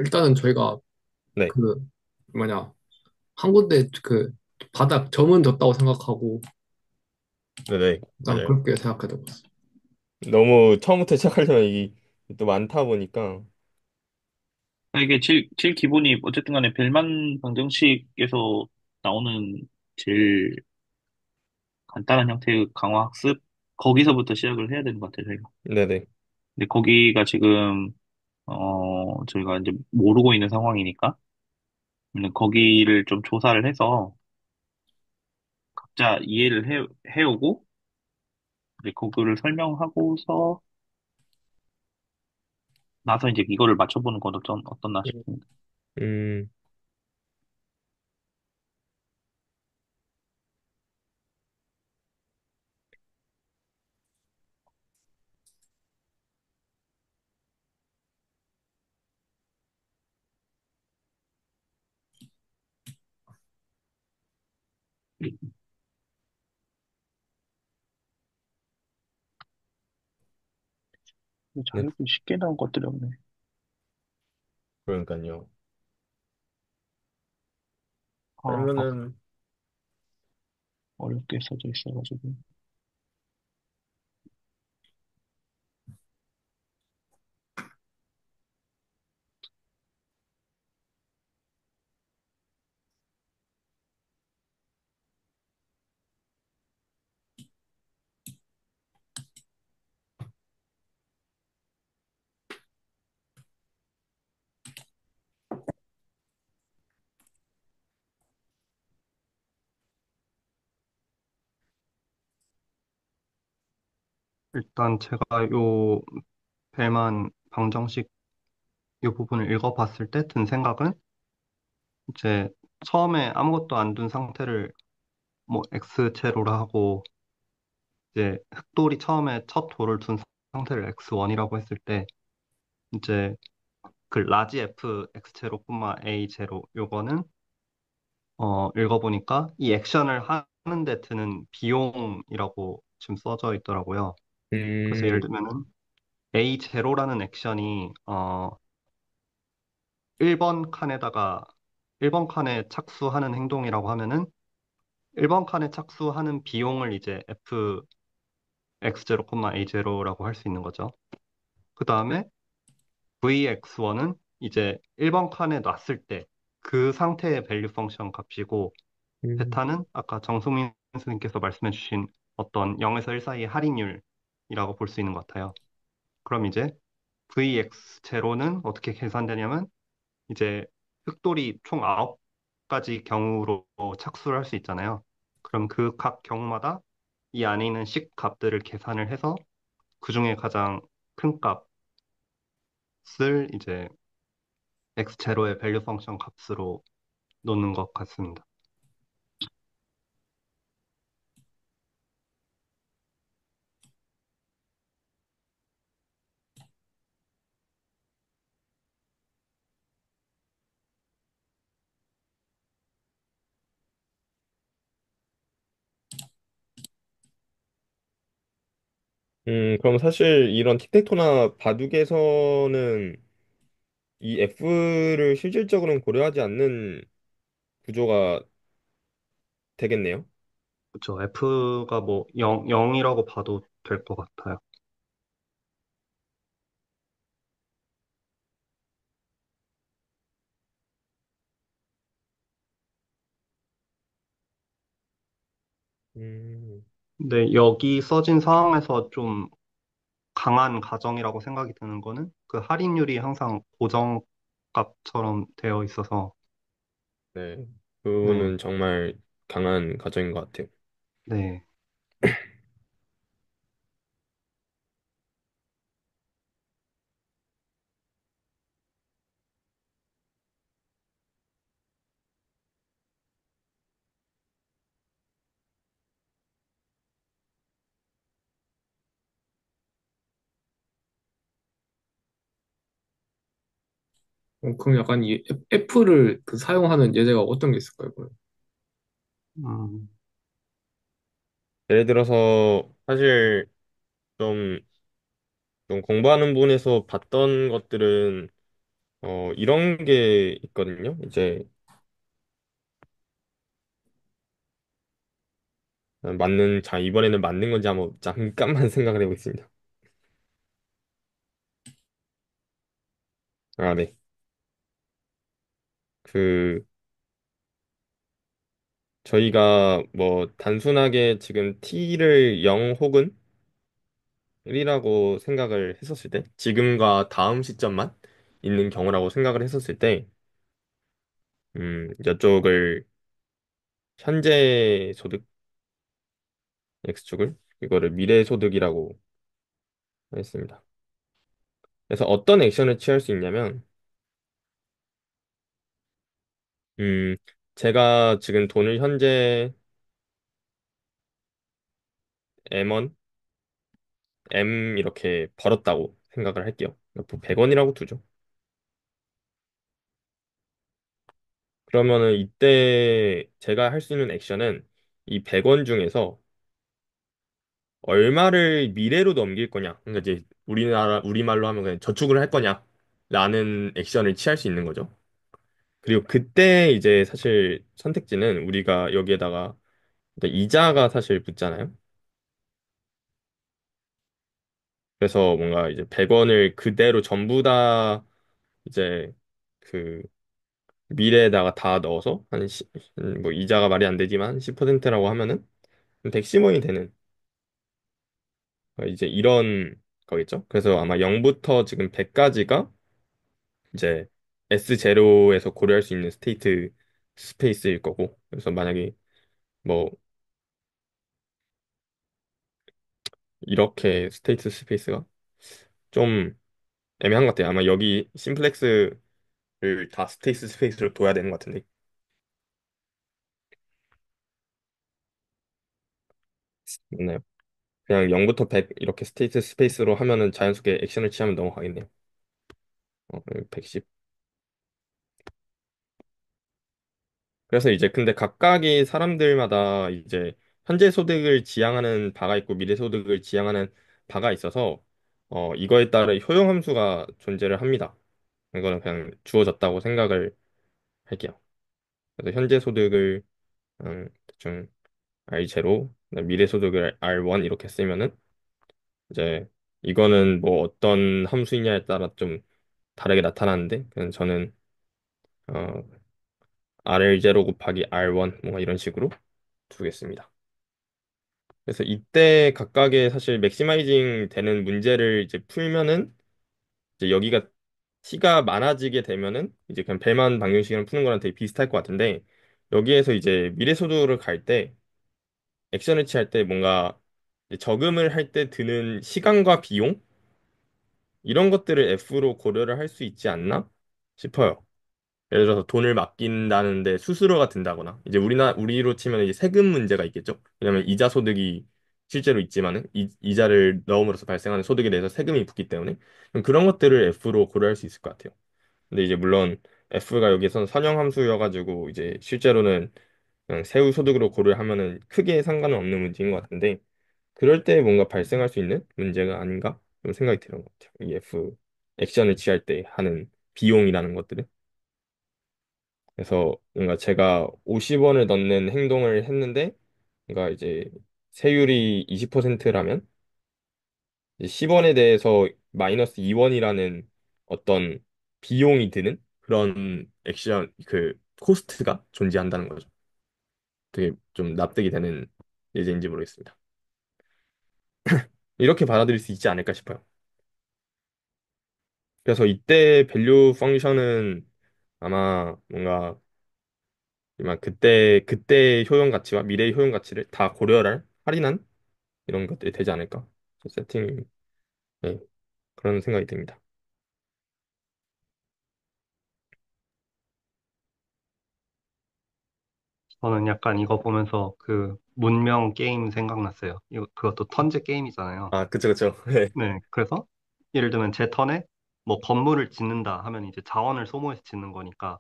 일단은 저희가
네,
그 뭐냐 한 군데 그 바닥 점은 졌다고 생각하고
네네,
일단
맞아요.
그렇게 생각해 보았어요.
너무 처음부터 시작하려면 이게 또 많다 보니까,
이게 제일 기본이 어쨌든 간에 벨만 방정식에서 나오는 제일 간단한 형태의 강화 학습 거기서부터 시작을 해야 되는 것 같아요, 저희가.
네네.
근데 거기가 지금 저희가 이제 모르고 있는 상황이니까 거기를 좀 조사를 해서 각자 이해를 해오고 이제 그거를 설명하고서 나서 이제 이거를 맞춰보는 건 어떻나 싶습니다.
음, 네,
자료도 쉽게 나온 것들이 없네.
그러니까요.
막
그러면은,
어렵게 써져 있어가지고.
일단 제가 요 벨만 방정식 이 부분을 읽어봤을 때 든 생각은 이제 처음에 아무것도 안 둔 상태를 뭐 x 제로라 하고 이제 흑돌이 처음에 첫 돌을 둔 상태를 x1이라고 했을 때 이제 그 라지 f x 제로 a 제로 요거는 읽어보니까 이 액션을 하는데 드는 비용이라고 지금 써져 있더라고요. 그래서 예를
음,
들면은 a 제로라는 액션이 1번 칸에다가 1번 칸에 착수하는 행동이라고 하면은 1번 칸에 착수하는 비용을 이제 f x0, a0라고 할 수 있는 거죠. 그 다음에 vx1은 이제 1번 칸에 놨을 때 그 상태의 밸류 펑션 값이고
음,
베타는 아까 정승민 선생님께서 말씀해 주신 어떤 0에서 1 사이의 할인율이라고 볼 수 있는 것 같아요. 그럼 이제 vx0는 어떻게 계산되냐면 이제 흑돌이 총 9가지 경우로 착수를 할 수 있잖아요. 그럼 그 각 경우마다 이 안에 있는 식 값들을 계산을 해서 그 중에 가장 큰 값을 이제 x0의 밸류 펑션 값으로 놓는 것 같습니다.
그럼 사실 이런 틱택토나 바둑에서는 이 F를 실질적으로는 고려하지 않는 구조가 되겠네요.
그렇죠. F가 뭐 0이라고 봐도 될 것 같아요.
음,
근데 여기 써진 상황에서 좀 강한 가정이라고 생각이 드는 거는 그 할인율이 항상 고정값처럼 되어 있어서
네.
네,
그거는 정말 강한 가정인 것 같아요.
네.
그럼 약간 이 F를 그 사용하는 예제가 어떤 게 있을까요? 그럼?
음,
예를 들어서 사실 좀, 좀 공부하는 분에서 봤던 것들은 이런 게 있거든요. 이제 이번에는 맞는 건지 한번 잠깐만 생각을 해보겠습니다. 아, 네. 그, 저희가 뭐 단순하게 지금 t를 0 혹은 1이라고 생각을 했었을 때, 지금과 다음 시점만 있는 경우라고 생각을 했었을 때, 이쪽을 현재 소득, X축을, 이거를 미래 소득이라고 했습니다. 그래서 어떤 액션을 취할 수 있냐면, 음, 제가 지금 돈을 현재 M1, M 이렇게 벌었다고 생각을 할게요. 100원이라고 두죠. 그러면은 이때 제가 할 수 있는 액션은 이 100원 중에서 얼마를 미래로 넘길 거냐. 그러니까 이제 우리말로 하면 그냥 저축을 할 거냐. 라는 액션을 취할 수 있는 거죠. 그리고 그때 이제 사실 선택지는 우리가 여기에다가 일단 이자가 사실 붙잖아요. 그래서 뭔가 이제 100원을 그대로 전부 다 이제 그 미래에다가 다 넣어서 뭐 이자가 말이 안 되지만 10%라고 하면은 110원이 되는 이제 이런 거겠죠. 그래서 아마 0부터 지금 100까지가 이제 S0에서 고려할 수 있는 스테이트 스페이스일 거고. 그래서 만약에 뭐 이렇게 스테이트 스페이스가 좀 애매한 것 같아요. 아마 여기 심플렉스를 다 스테이트 스페이스로 둬야 되는 것 같은데. 맞나요? 그냥 0부터 100 이렇게 스테이트 스페이스로 하면은 자연스럽게 액션을 취하면 넘어가겠네요. 110. 그래서 이제 근데 각각의 사람들마다 이제 현재 소득을 지향하는 바가 있고 미래 소득을 지향하는 바가 있어서 이거에 따라 효용 함수가 존재를 합니다. 이거는 그냥 주어졌다고 생각을 할게요. 그래서 현재 소득을 대충 R0, 미래 소득을 R1 이렇게 쓰면은 이제 이거는 뭐 어떤 함수이냐에 따라 좀 다르게 나타나는데 그냥 저는 어, R0 곱하기 R1 뭔가 이런 식으로 두겠습니다. 그래서 이때 각각의 사실 맥시마이징 되는 문제를 이제 풀면은 이제 여기가 t가 많아지게 되면은 이제 그냥 배만 방정식이랑 푸는 거랑 되게 비슷할 것 같은데 여기에서 이제 미래소득을 갈 때 액션을 취할 때 뭔가 이제 저금을 할 때 드는 시간과 비용 이런 것들을 F로 고려를 할 수 있지 않나 싶어요. 예를 들어서 돈을 맡긴다는데 수수료가 든다거나 이제 우리로 치면 이제 세금 문제가 있겠죠. 왜냐면 이자 소득이 실제로 있지만은 이자를 넣음으로써 발생하는 소득에 대해서 세금이 붙기 때문에 그런 것들을 F로 고려할 수 있을 것 같아요. 근데 이제 물론 F가 여기선 선형함수여가지고 이제 실제로는 그냥 세후 소득으로 고려하면은 크게 상관은 없는 문제인 것 같은데 그럴 때 뭔가 발생할 수 있는 문제가 아닌가 좀 생각이 드는 것 같아요. 이 F 액션을 취할 때 하는 비용이라는 것들은. 그래서 뭔가 제가 50원을 넣는 행동을 했는데, 그러니까 이제 세율이 20%라면 10원에 대해서 마이너스 2원이라는 어떤 비용이 드는 그런 액션, 그 코스트가 존재한다는 거죠. 되게 좀 납득이 되는 예제인지 모르겠습니다. 이렇게 받아들일 수 있지 않을까 싶어요. 그래서 이때 밸류 펑션은 아마 뭔가 그때 효용 가치와 미래의 효용 가치를 다 고려할 할인한 이런 것들이 되지 않을까. 세팅, 네, 그런 생각이 듭니다.
저는 약간 이거 보면서 그 문명 게임 생각났어요. 그것도 턴제 게임이잖아요.
아, 그쵸, 그쵸. 네.
네, 그래서 예를 들면 제 턴에 뭐 건물을 짓는다 하면 이제 자원을 소모해서 짓는 거니까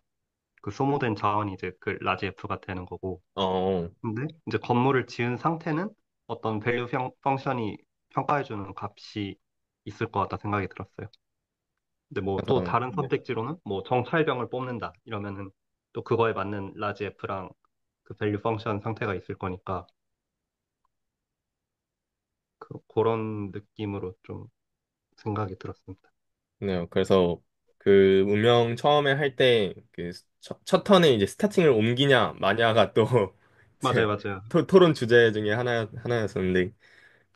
그 소모된 자원이 이제 그 라지 F가 되는 거고.
어,
근데 이제 건물을 지은 상태는 어떤 밸류 펑션이 평가해주는 값이 있을 것 같다 생각이 들었어요. 근데 뭐 또
가상,
다른
네.
선택지로는 뭐 정찰병을 뽑는다 이러면은 또 그거에 맞는 라지 F랑 그 밸류 펑션 상태가 있을 거니까 그런 느낌으로 좀 생각이 들었습니다.
네, 그래서 그 운명 처음에 할 때 그 첫 턴에 이제 스타팅을 옮기냐 마냐가 또
맞아요,
이제
맞아요.
토론 주제 중에 하나였었는데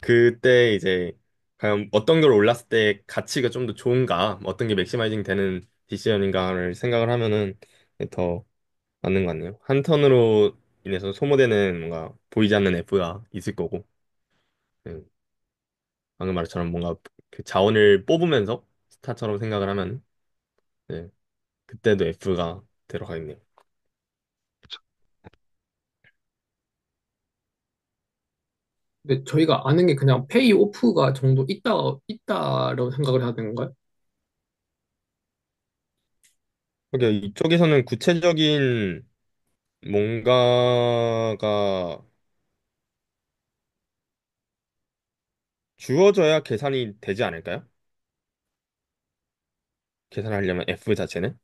그때 이제 과연 어떤 걸 올랐을 때 가치가 좀 더 좋은가, 어떤 게 맥시마이징 되는 디시전인가를 생각을 하면은 더 맞는 것 같네요. 한 턴으로 인해서 소모되는 뭔가 보이지 않는 F가 있을 거고, 네, 방금 말처럼 뭔가 그 자원을 뽑으면서 스타처럼 생각을 하면, 네, 그때도 F가 들어가겠네요.
근데 저희가 아는 게 그냥 페이 오프가 정도 있다라고 생각을 해야 되는 건가요?
그러니까 이쪽에서는 구체적인 뭔가가 주어져야 계산이 되지 않을까요? 계산하려면 F 자체는?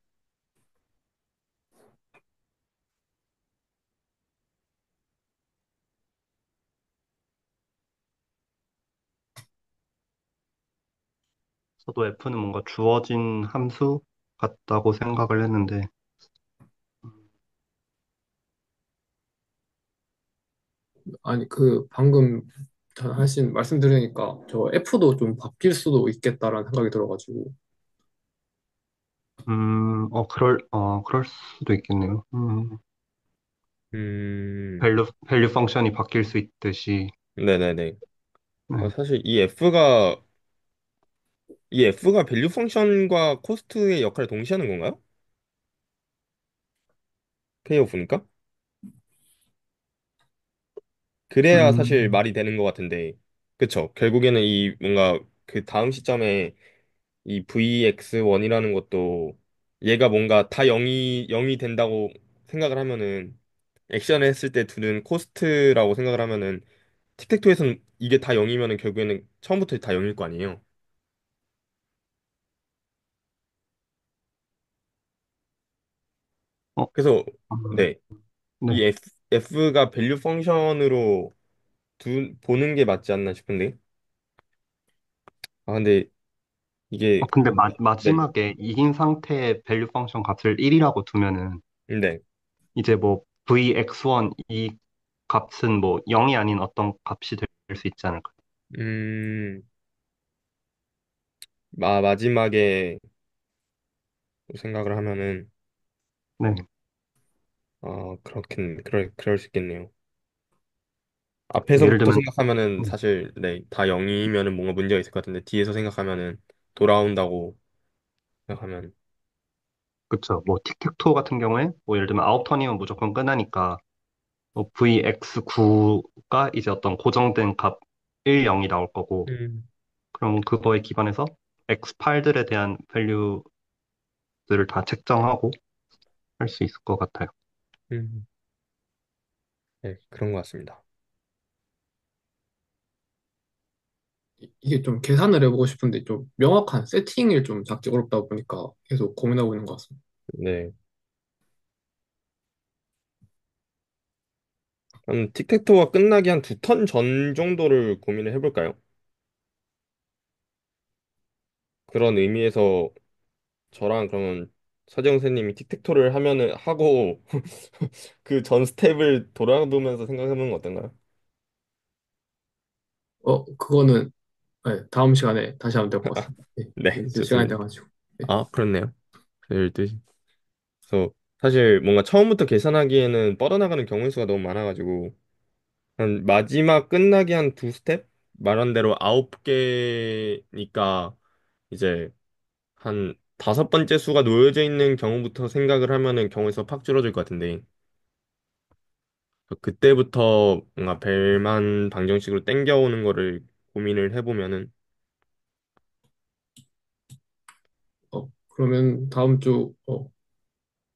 저도 F는 뭔가 주어진 함수 같다고 생각을 했는데, 음,
아니, 그 방금 하신 말씀 들으니까 저 F도 좀 바뀔 수도 있겠다라는 생각이 들어가지고.
그럴 수도 있겠네요.
음,
밸류 펑션이 바뀔 수 있듯이,
네네네.
네.
사실 이 F가 밸류 펑션과 코스트의 역할을 동시에 하는 건가요? 페이오프니까? 그래야 사실
음,
말이 되는 것 같은데, 그쵸? 결국에는 이 뭔가 그 다음 시점에 이 VX1이라는 것도 얘가 뭔가 다 0이 된다고 생각을 하면은 액션을 했을 때 두는 코스트라고 생각을 하면은 틱택토에서는 이게 다 0이면은 결국에는 처음부터 다 0일 거 아니에요.
어,
그래서
음,
네, 이
네.
F가 밸류 펑션으로 보는 게 맞지 않나 싶은데. 아 근데 이게
근데
네,
마지막에 이긴 상태의 밸류 펑션 값을 1이라고 두면은,
네,
이제 뭐 VX1 이 값은 뭐 0이 아닌 어떤 값이 될 수 있지 않을까요?
음, 마지막에 생각을 하면은
네.
그럴 수 있겠네요.
뭐 예를
앞에서부터
들면,
생각하면은
음,
사실 네, 다 0이면은 뭔가 문제가 있을 것 같은데 뒤에서 생각하면은 돌아온다고 생각하면
그쵸. 뭐 틱택토 같은 경우에 뭐 예를 들면 9턴이면 무조건 끝나니까 뭐 VX9가 이제 어떤 고정된 값 1, 0이 나올 거고
음,
그럼 그거에 기반해서 X8들에 대한 밸류들을 다 책정하고 할 수 있을 것 같아요.
음, 네, 그런 것 같습니다.
이게 좀 계산을 해보고 싶은데 좀 명확한 세팅을 좀 잡기 어렵다 보니까 계속 고민하고 있는 것 같습니다.
네. 한 틱택토가 끝나기 한 두 턴 전 정도를 고민을 해볼까요? 그런 의미에서 저랑 그러면 서재영 선생님이 틱택토를 하면은 하고 그 전 스텝을 돌아보면서 생각해보는 거 어떤가요?
그거는 네, 다음 시간에 다시 하면 될 것 같습니다. 네,
네,
이제 시간이
좋습니다.
돼가지고. 네.
아, 그렇네요. 12시. 그래서 사실 뭔가 처음부터 계산하기에는 뻗어나가는 경우의 수가 너무 많아가지고 한 마지막 끝나기 한 두 스텝? 말한 대로 9개니까 이제 한 다섯 번째 수가 놓여져 있는 경우부터 생각을 하면은 경우의 수가 팍 줄어들 것 같은데 그때부터 뭔가 벨만 방정식으로 땡겨오는 거를 고민을 해보면은
그러면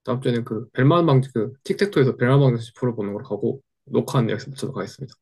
다음 주에는 그 벨만 방지 그 틱택토에서 벨만 방지 풀어보는 걸 하고 녹화는 여기서 마치도록 하겠습니다.